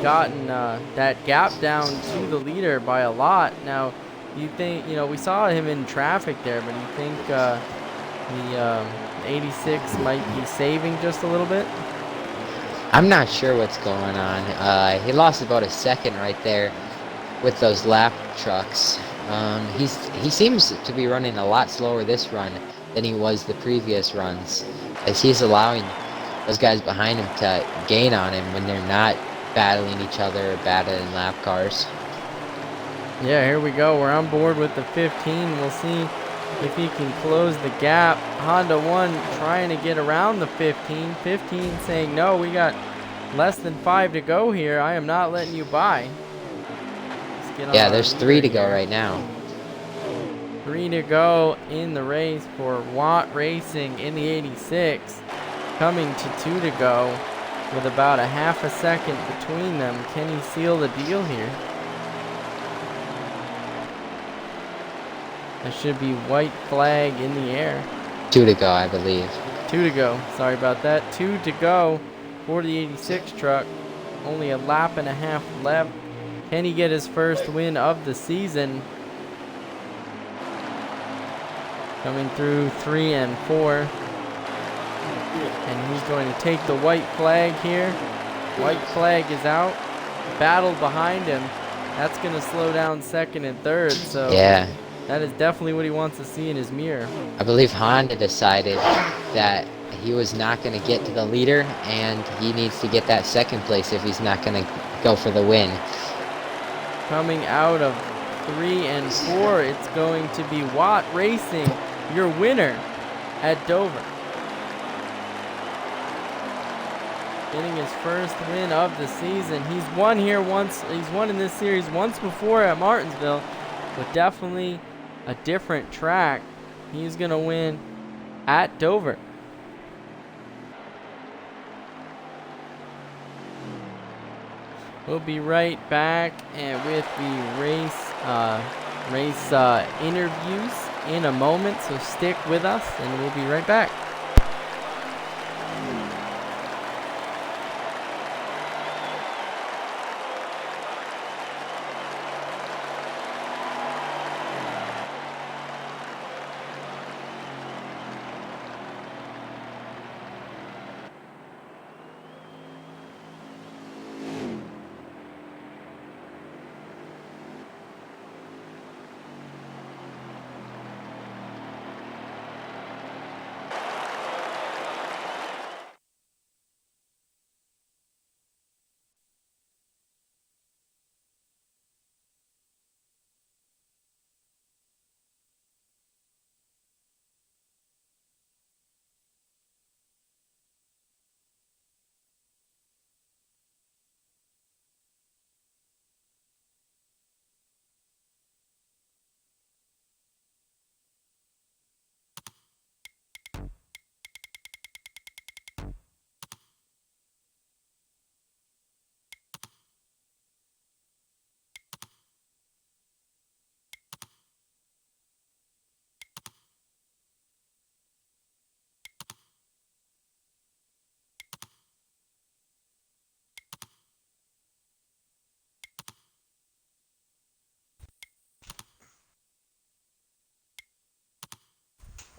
gotten that gap down to the leader by a lot. Now, you think, we saw him in traffic there, but you think the 86 might be saving just a little bit? I'm not sure what's going on. He lost about a second right there with those lap trucks. He seems to be running a lot slower this run than he was the previous runs, as he's allowing those guys behind him to gain on him when they're not battling each other or battling lap cars. Yeah, here we go. We're on board with the 15. We'll see if he can close the gap. Honda 1 trying to get around the 15. 15 saying, no, we got less than 5 to go here. I am not letting you by. Yeah, there's 3 to go right now. 3 to go in the race for Watt Racing in the 86. Coming to 2 to go with about a half a second between them. Can he seal the deal here? There should be white flag in the air. 2 to go, I believe. 2 to go. Sorry about that. 2 to go for the 86 truck. Only a lap and a half left. Can he get his first win of the season? Coming through 3 and 4. And he's going to take the white flag here. White flag is out. Battle behind him. That's going to slow down 2nd and 3rd. So yeah, that is definitely what he wants to see in his mirror. I believe Honda decided that he was not going to get to the leader, and he needs to get that 2nd place if he's not going to go for the win. Coming out of 3 and 4, it's going to be Watt Racing, your winner at Dover. getting his first win of the season. He's won here once. He's won in this series once before at Martinsville, but definitely a different track. He's going to win at Dover. We'll be right back and with the race interviews in a moment, so stick with us and we'll be right back.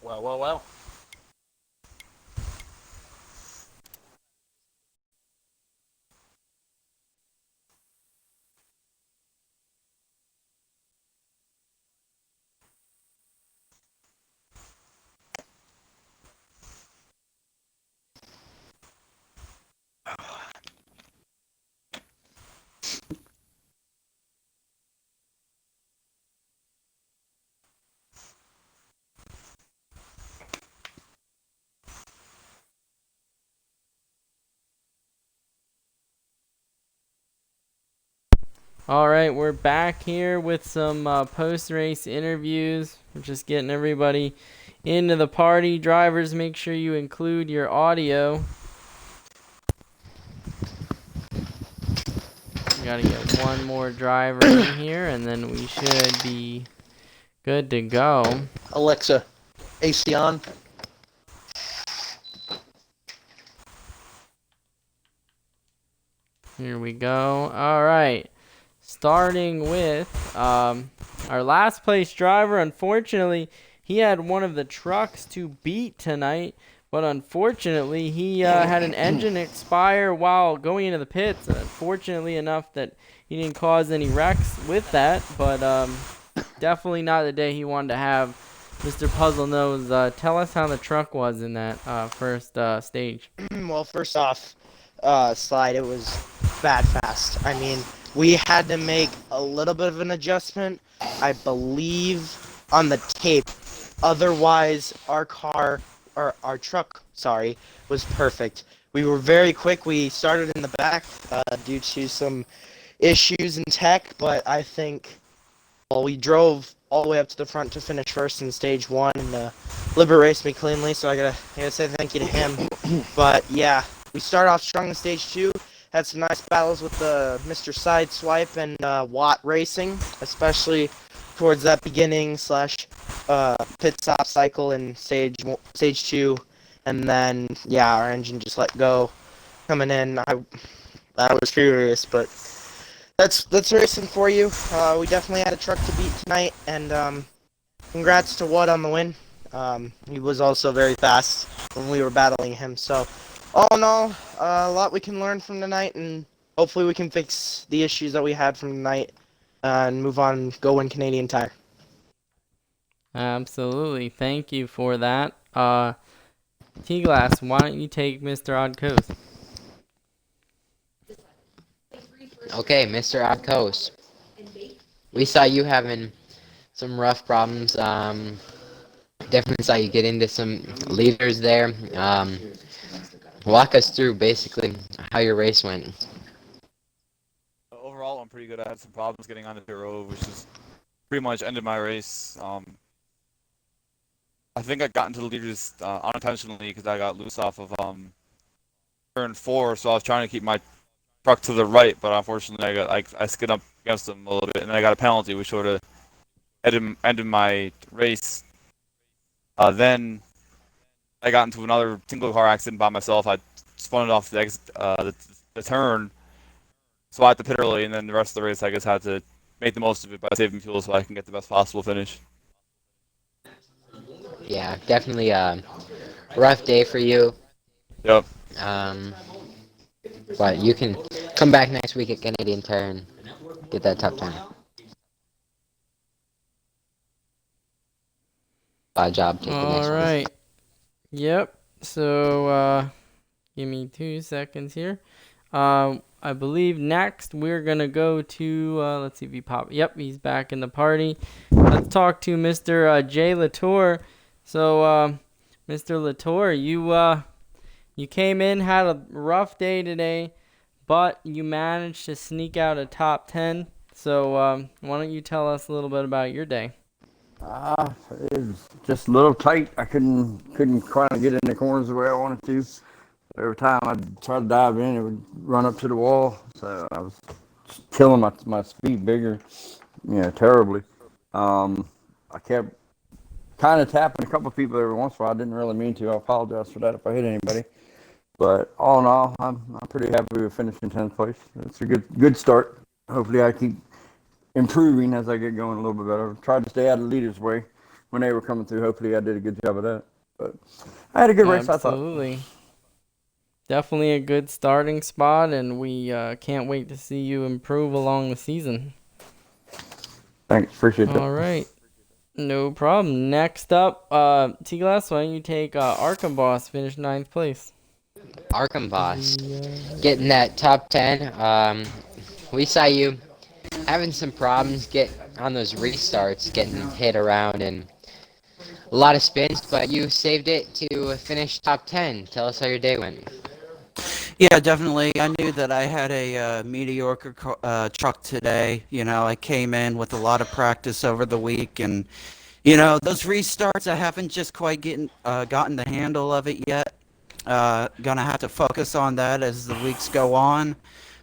Well. All right, we're back here with some post-race interviews. We're just getting everybody into the party. Drivers, make sure you include your audio. We gotta get one more driver in here, and then we should be good to go. Alexa, AC on. Here we go. All right. Starting with our last place driver. Unfortunately, he had one of the trucks to beat tonight, but unfortunately, he had an engine expire while going into the pits. Fortunately enough that he didn't cause any wrecks with that, but definitely not the day he wanted to have. Mr. Puzzle Nose, tell us how the truck was in that first stage. Well, first off, Slide, it was bad fast. I mean, we had to make a little bit of an adjustment, I believe, on the tape. Otherwise, our truck, was perfect. We were very quick. We started in the back due to some issues in tech, but I think, well, we drove all the way up to the front to finish first in stage one, and Libert raced me cleanly, so I gotta say thank you to him. But yeah, we started off strong in stage two. Had some nice battles with Mr. Sideswipe and Watt Racing, especially towards that beginning / pit stop cycle in stage two, and then yeah, our engine just let go coming in. I was furious, but that's racing for you. We definitely had a truck to beat tonight, and congrats to Watt on the win. He was also very fast when we were battling him. So all in all, a lot we can learn from tonight, and hopefully we can fix the issues that we had from tonight and move on, go win Canadian Tire. Absolutely. Thank you for that. T-Glass, why don't you take Mr. Odd Coast? Okay, Mr. Odd Coast. We saw you having some rough problems. Definitely saw you get into some leaders there. Walk us through basically how your race went. Overall, I'm pretty good. I had some problems getting onto the road, which is pretty much ended my race. I think I got into the leaders unintentionally because I got loose off of turn 4, so I was trying to keep my truck to the right, but unfortunately I skid up against them a little bit, and then I got a penalty, which sort of ended my race. Then I got into another single car accident by myself. I spun it off the turn, so I had to pit early, and then the rest of the race I just had to make the most of it by saving fuel so I can get the best possible finish. Yeah, definitely a rough day for you. Yep. Um, but you can come back next week at Canadian Tire and get that top 10. Job taking All next week. right. Yep. So give me 2 seconds here. I believe next we're gonna go to let's see if he popped. Yep, he's back in the party. Let's talk to Mr. Jay Latour. So Mr. Latour, you came in, had a rough day today, but you managed to sneak out a top 10. So why don't you tell us a little bit about your day? It was just a little tight. I couldn't quite get in the corners the way I wanted to. Every time I'd try to dive in, it would run up to the wall. So I was just killing my speed bigger, terribly. I kept kind of tapping a couple of people every once in a while. I didn't really mean to. I apologize for that if I hit anybody. But all in all, I'm pretty happy with finishing 10th place. It's a good start. Hopefully I keep improving as I get going a little bit better. Tried to stay out of the leaders' way when they were coming through. Hopefully I did a good job of that. But I had a good race, I thought. Absolutely. Definitely a good starting spot, and we can't wait to see you improve along the season. Thanks, appreciate that. All right. No problem. Next up, T-Glass, why don't you take Arkham Boss, finish 9th place. Arkham Boss, getting that top 10. We saw you having some problems get on those restarts, getting hit around and a lot of spins, but you saved it to finish top 10. Tell us how your day went. Yeah, definitely. I knew that I had a mediocre truck today. I came in with a lot of practice over the week, and those restarts, I haven't just quite gotten the handle of it yet. Gonna have to focus on that as the weeks go on.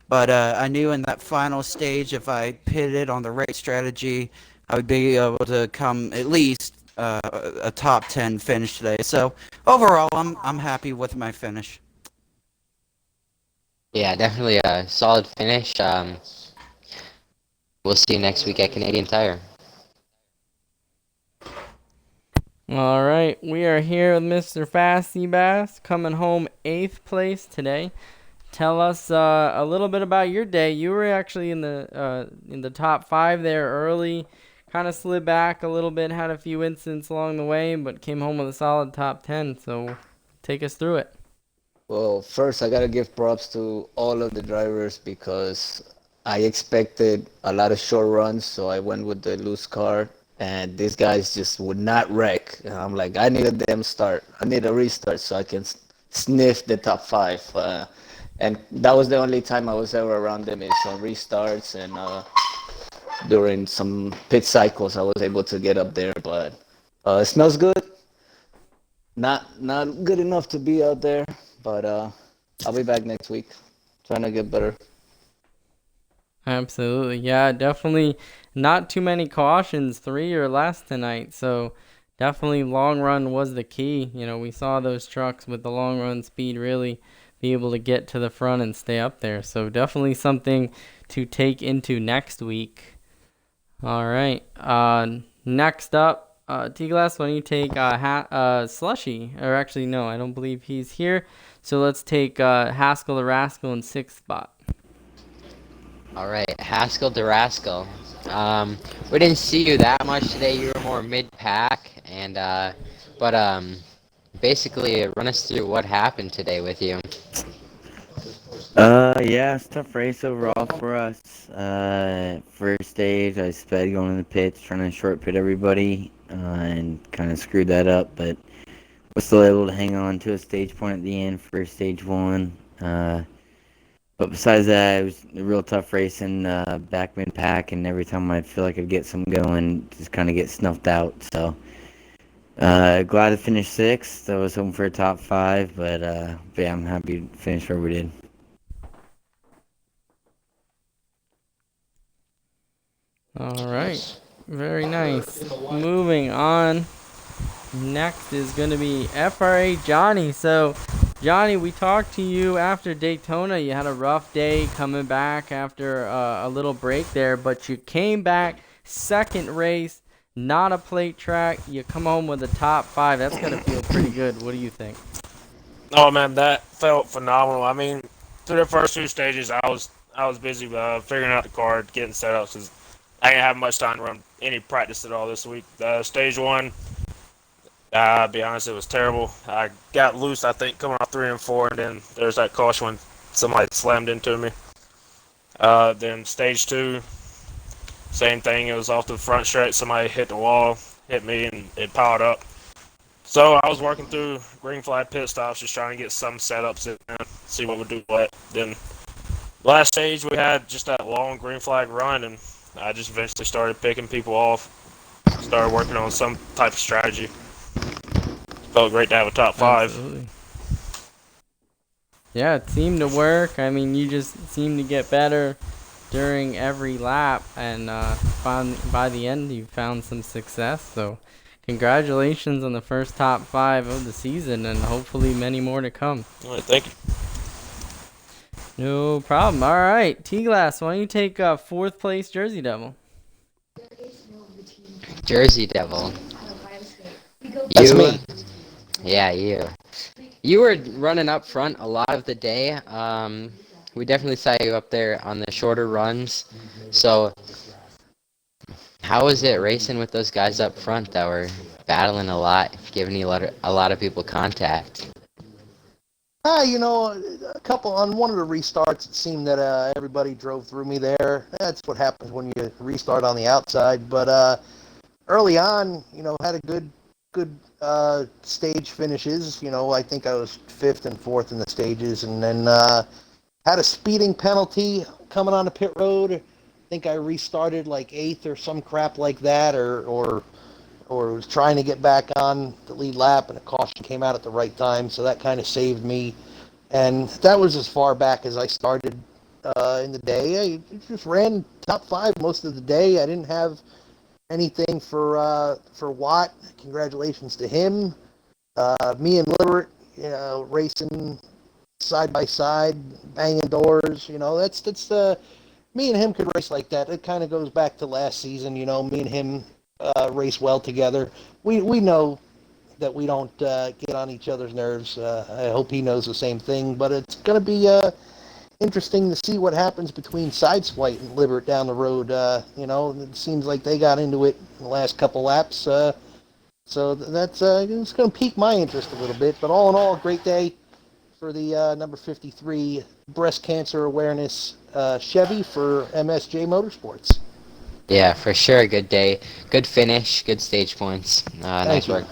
But I knew in that final stage, if I pitted on the right strategy, I would be able to come at least a top 10 finish today. So overall, I'm happy with my finish. Yeah, definitely a solid finish. We'll see you next week at Canadian Tire. All right. We are here with Mr. Fasty Bass, coming home 8th place today. Tell us a little bit about your day. You were actually in the top 5 there early. Kind of slid back a little bit, had a few incidents along the way, but came home with a solid top 10. So take us through it. Well, first I gotta give props to all of the drivers because I expected a lot of short runs, so I went with the loose car, and these guys just would not wreck. And I'm like, I need a damn start. I need a restart so I can sniff the top 5. And that was the only time I was ever around them is on restarts and during some pit cycles I was able to get up there. But it smells good. Not good enough to be out there. But I'll be back next week, trying to get better. Absolutely. Yeah, definitely not too many cautions, 3 or less tonight. So definitely long run was the key. We saw those trucks with the long run speed really be able to get to the front and stay up there. So definitely something to take into next week. All right. Next up, T-Glass, why don't you take Slushy? Or actually, no, I don't believe he's here. So let's take Haskell the Rascal in 6th spot. All right, Haskell to Rascal. We didn't see you that much today. You were more mid-pack, and but basically, run us through what happened today with you. Yeah, it's a tough race overall for us. First stage, I sped going in the pits, trying to short pit everybody, and kind of screwed that up. But was still able to hang on to a stage point at the end for stage one. But besides that, it was a real tough racing back mid pack, and every time I feel like I'd get some going, just kind of get snuffed out. So glad to finish sixth. I was hoping for a top five, but yeah, I'm happy to finish where we did. All right. Very nice. Moving on. Next is going to be FRA Johnny. So, Johnny, we talked to you after Daytona. You had a rough day coming back after a little break there, but you came back second race, not a plate track. You come home with a top five. That's going to feel pretty good. What do you think? Oh man, that felt phenomenal. I mean, through the first two stages, I was busy figuring out the car, getting set up, because I didn't have much time to run any practice at all this week. Stage one, I'll be honest, it was terrible. I got loose, I think, coming off 3 and 4, and then there's that caution when somebody slammed into me. Then stage two, same thing. It was off the front stretch. Somebody hit the wall, hit me, and it piled up. So I was working through green flag pit stops, just trying to get some setups in, see what would do what. Then last stage we had just that long green flag run, and I just eventually started picking people off, started working on some type of strategy. Felt great to have a top five. Absolutely. Yeah, it seemed to work. I mean, you just seemed to get better during every lap, and by the end you found some success. So congratulations on the first top five of the season, and hopefully many more to come. All right, thank you. No problem. All right, T-Glass, why don't you take fourth place Jersey Devil? Jersey Devil. That's me. Yeah, you. You were running up front a lot of the day. We definitely saw you up there on the shorter runs. So, how was it racing with those guys up front that were battling a lot, giving you a lot of people contact? You know, a couple on one of the restarts, it seemed that everybody drove through me there. That's what happens when you restart on the outside. But early on, you know, had a good stage finishes. You know, I think I was 5th and 4th in the stages, and then had a speeding penalty coming on the pit road. I think I restarted like 8th or some crap like that, or was trying to get back on the lead lap, and a caution came out at the right time, so that kind of saved me. And that was as far back as I started in the day. I just ran top 5 most of the day. I didn't have anything for Watt. Congratulations to him. Me and Liberate, you know, racing side by side, banging doors. You know, that's me and him could race like that. It kind of goes back to last season. You know, me and him race well together. We know that we don't get on each other's nerves. I hope he knows the same thing. But it's going to be interesting to see what happens between Sideswipe and Libert down the road. You know, it seems like they got into it in the last couple laps. So that's it's going to pique my interest a little bit. But all in all, a great day for the number 53 breast cancer awareness Chevy for MSJ Motorsports. Yeah, for sure. A good day. Good finish. Good stage points. Nice work.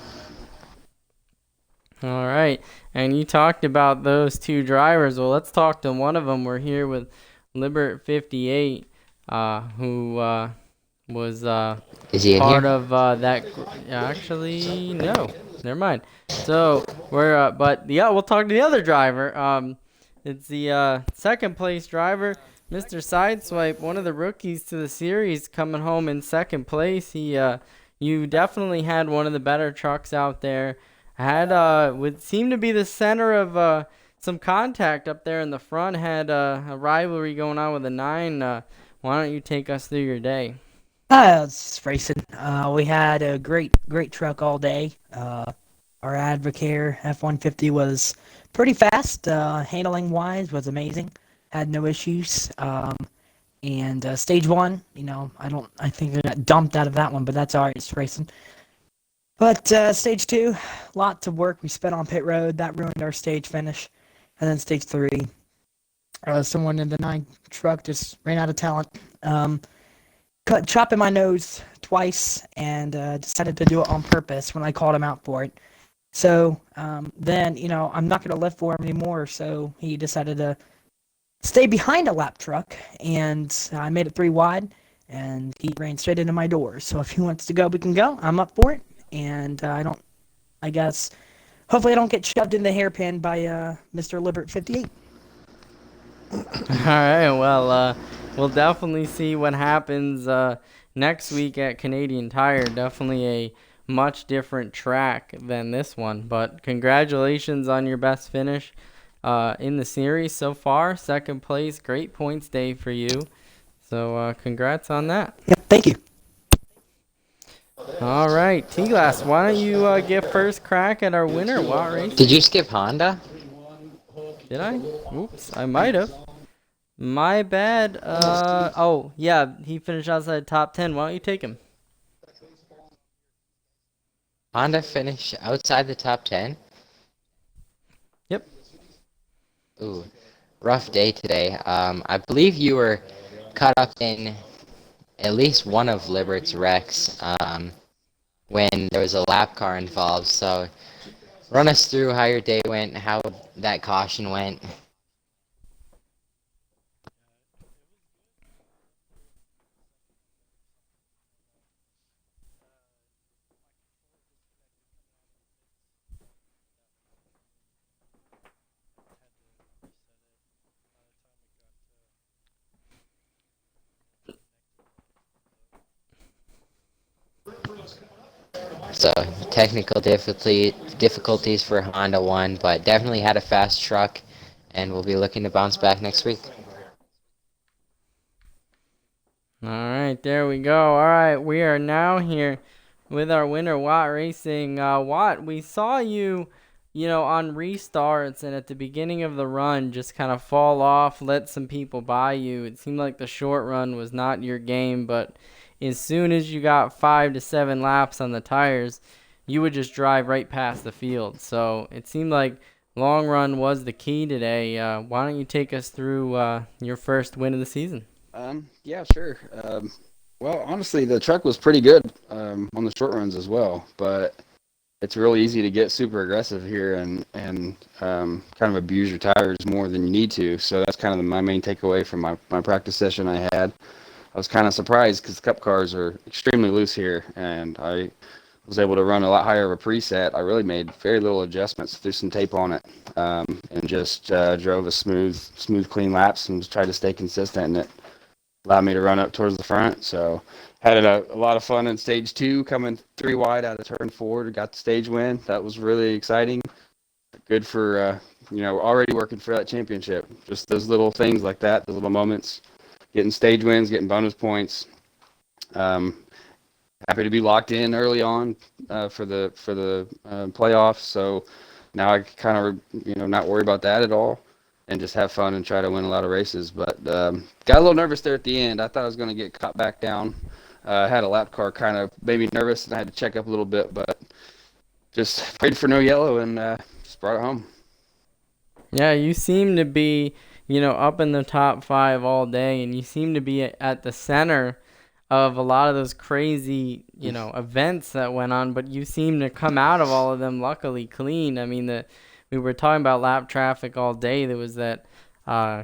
All right. And you talked about those two drivers. Well, let's talk to one of them. We're here with Libert 58, who was Is he in part here? of that. Actually, no. Never mind. So we're, but yeah, we'll talk to the other driver. It's the second place driver, Mr. Sideswipe, one of the rookies to the series, coming home in second place. You definitely had one of the better trucks out there. Had would seem to be the center of some contact up there in the front. Had a rivalry going on with a 9. Why don't you take us through your day? It's racing. We had a great truck all day. Our Advocare F-150 was pretty fast. Handling wise was amazing. Had no issues. And stage 1, you know, I think I got dumped out of that one, but that's alright. It's racing. But stage 2, lot of work we spent on pit road. That ruined our stage finish. And then stage 3, someone in the 9 truck just ran out of talent. Chopping my nose twice, and decided to do it on purpose when I called him out for it. So then, I'm not going to lift for him anymore. So he decided to stay behind a lap truck, and I made it 3 wide, and he ran straight into my door. So if he wants to go, we can go. I'm up for it, and I guess, hopefully I don't get shoved in the hairpin by Mr. Libert 58. All right. Well, we'll definitely see what happens next week at Canadian Tire. Definitely a much different track than this one. But congratulations on your best finish in the series so far. Second place. Great points day for you. So congrats on that. Yeah, thank you. All right. T-Glass, why don't you get first crack at our winner, Watt Racing? Did you skip Honda? Did I? Oops, I might have. My bad. Oh, yeah, he finished outside top 10. Why don't you take him? Honda finished outside the top 10? Yep. Ooh, rough day today. I believe you were caught up in at least one of Libert's wrecks when there was a lap car involved. So run us through how your day went, how that caution went. So technical difficulties for Honda 1, but definitely had a fast truck, and we'll be looking to bounce back next week. All right, there we go. All right, we are now here with our winner, Watt Racing. Watt, we saw you, on restarts and at the beginning of the run just kind of fall off, let some people by you. It seemed like the short run was not your game, but as soon as you got 5 to 7 laps on the tires, you would just drive right past the field. So it seemed like long run was the key today. Why don't you take us through your first win of the season? Yeah, sure. Well, honestly, the truck was pretty good on the short runs as well, but it's really easy to get super aggressive here and kind of abuse your tires more than you need to. So that's kind of my main takeaway from my practice session I had. I was kind of surprised because Cup cars are extremely loose here, and I was able to run a lot higher of a preset. I really made very little adjustments, threw some tape on it, and just drove a smooth, clean laps and tried to stay consistent, and it allowed me to run up towards the front. So had a lot of fun in stage 2, coming 3 wide out of turn 4, got the stage win. That was really exciting. Good for, already working for that championship. Just those little things like that, the little moments. Getting stage wins, getting bonus points. Happy to be locked in early on for the playoffs. So now I kind of not worry about that at all, and just have fun and try to win a lot of races. But got a little nervous there at the end. I thought I was going to get caught back down. Had a lap car kind of made me nervous, and I had to check up a little bit. But just prayed for no yellow and just brought it home. Yeah, you seem to be, up in the top 5 all day, and you seem to be at the center of a lot of those crazy, events that went on, but you seem to come out of all of them luckily clean. I mean, we were talking about lap traffic all day. There was that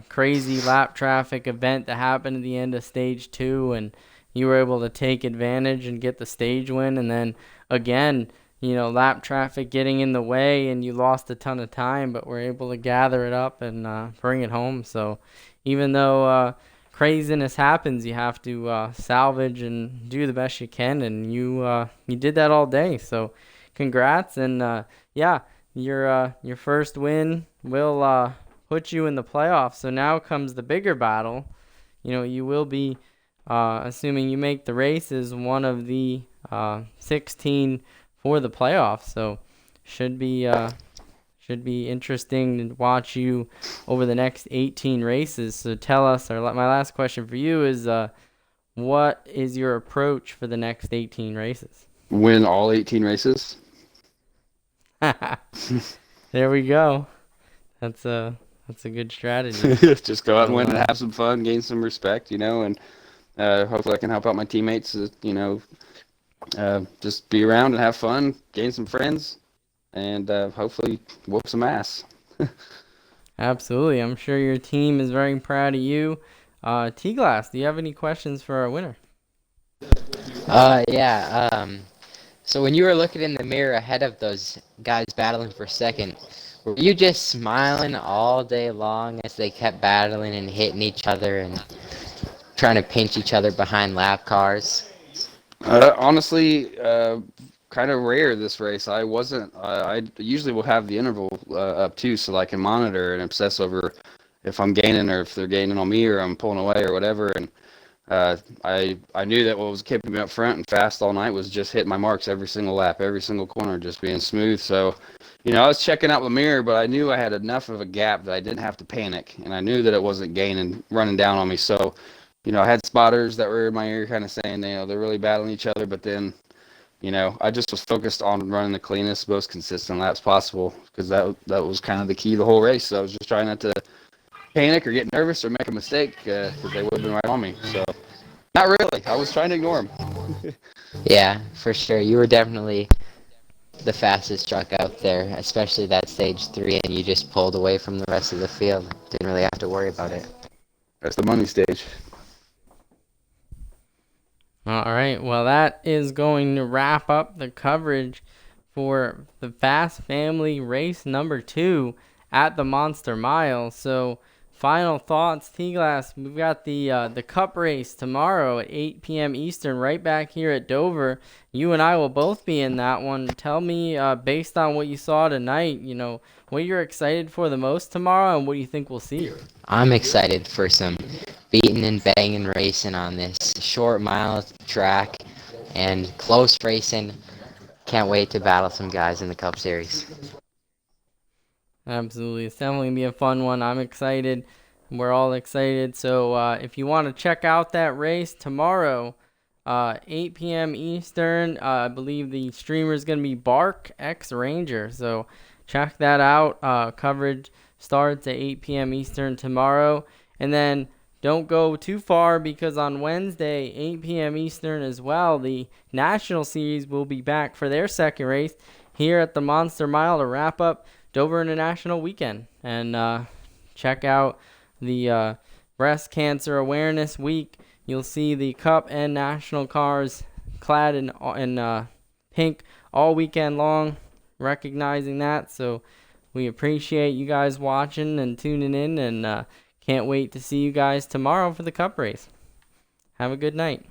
crazy lap traffic event that happened at the end of stage 2, and you were able to take advantage and get the stage win, and then again, lap traffic getting in the way, and you lost a ton of time, but were able to gather it up and bring it home. So even though craziness happens, you have to salvage and do the best you can, and you did that all day. So congrats, and yeah, your first win will put you in the playoffs. So now comes the bigger battle. You will be, assuming you make the races, one of the 16 for the playoffs. So should be interesting to watch you over the next 18 races. So tell us, or my last question for you is, what is your approach for the next 18 races? Win all 18 races. There we go. That's a good strategy. Just go out and win and have some fun, gain some respect, and hopefully I can help out my teammates, just be around and have fun, gain some friends, and hopefully whoop some ass. Absolutely. I'm sure your team is very proud of you. T-Glass, do you have any questions for our winner? Yeah. So when you were looking in the mirror ahead of those guys battling for second, were you just smiling all day long as they kept battling and hitting each other and trying to pinch each other behind lap cars? Honestly, kind of rare this race. I wasn't. I usually will have the interval up too, so I can monitor and obsess over if I'm gaining or if they're gaining on me or I'm pulling away or whatever. And I knew that what was keeping me up front and fast all night was just hitting my marks every single lap, every single corner, just being smooth. So, I was checking out the mirror, but I knew I had enough of a gap that I didn't have to panic, and I knew that it wasn't gaining, running down on me. So, I had spotters that were in my ear kind of saying, they're really battling each other, but then, I just was focused on running the cleanest, most consistent laps possible because that was kind of the key the whole race. So I was just trying not to panic or get nervous or make a mistake because they would have been right on me. So not really. I was trying to ignore them. Yeah, for sure. You were definitely the fastest truck out there, especially that stage 3, and you just pulled away from the rest of the field. Didn't really have to worry about it. That's the money stage. All right, well, that is going to wrap up the coverage for the Fast Family race number 2 at the Monster Mile. So, final thoughts, T-Glass. We've got the Cup race tomorrow at 8 p.m. Eastern, right back here at Dover. You and I will both be in that one. Tell me, based on what you saw tonight, what you're excited for the most tomorrow, and what do you think we'll see? I'm excited for some beating and banging racing on this short mile track and close racing. Can't wait to battle some guys in the Cup Series. Absolutely. It's definitely going to be a fun one. I'm excited. We're all excited. So if you want to check out that race tomorrow, 8 p.m. Eastern, I believe the streamer is going to be Bark X Ranger. So check that out. Coverage starts at 8 p.m. Eastern tomorrow. And then don't go too far because on Wednesday, 8 p.m. Eastern as well, the National Series will be back for their second race here at the Monster Mile to wrap up Dover International Weekend. And check out the Breast Cancer Awareness Week. You'll see the Cup and National cars clad in pink all weekend long, recognizing that. So we appreciate you guys watching and tuning in, and can't wait to see you guys tomorrow for the Cup race. Have a good night.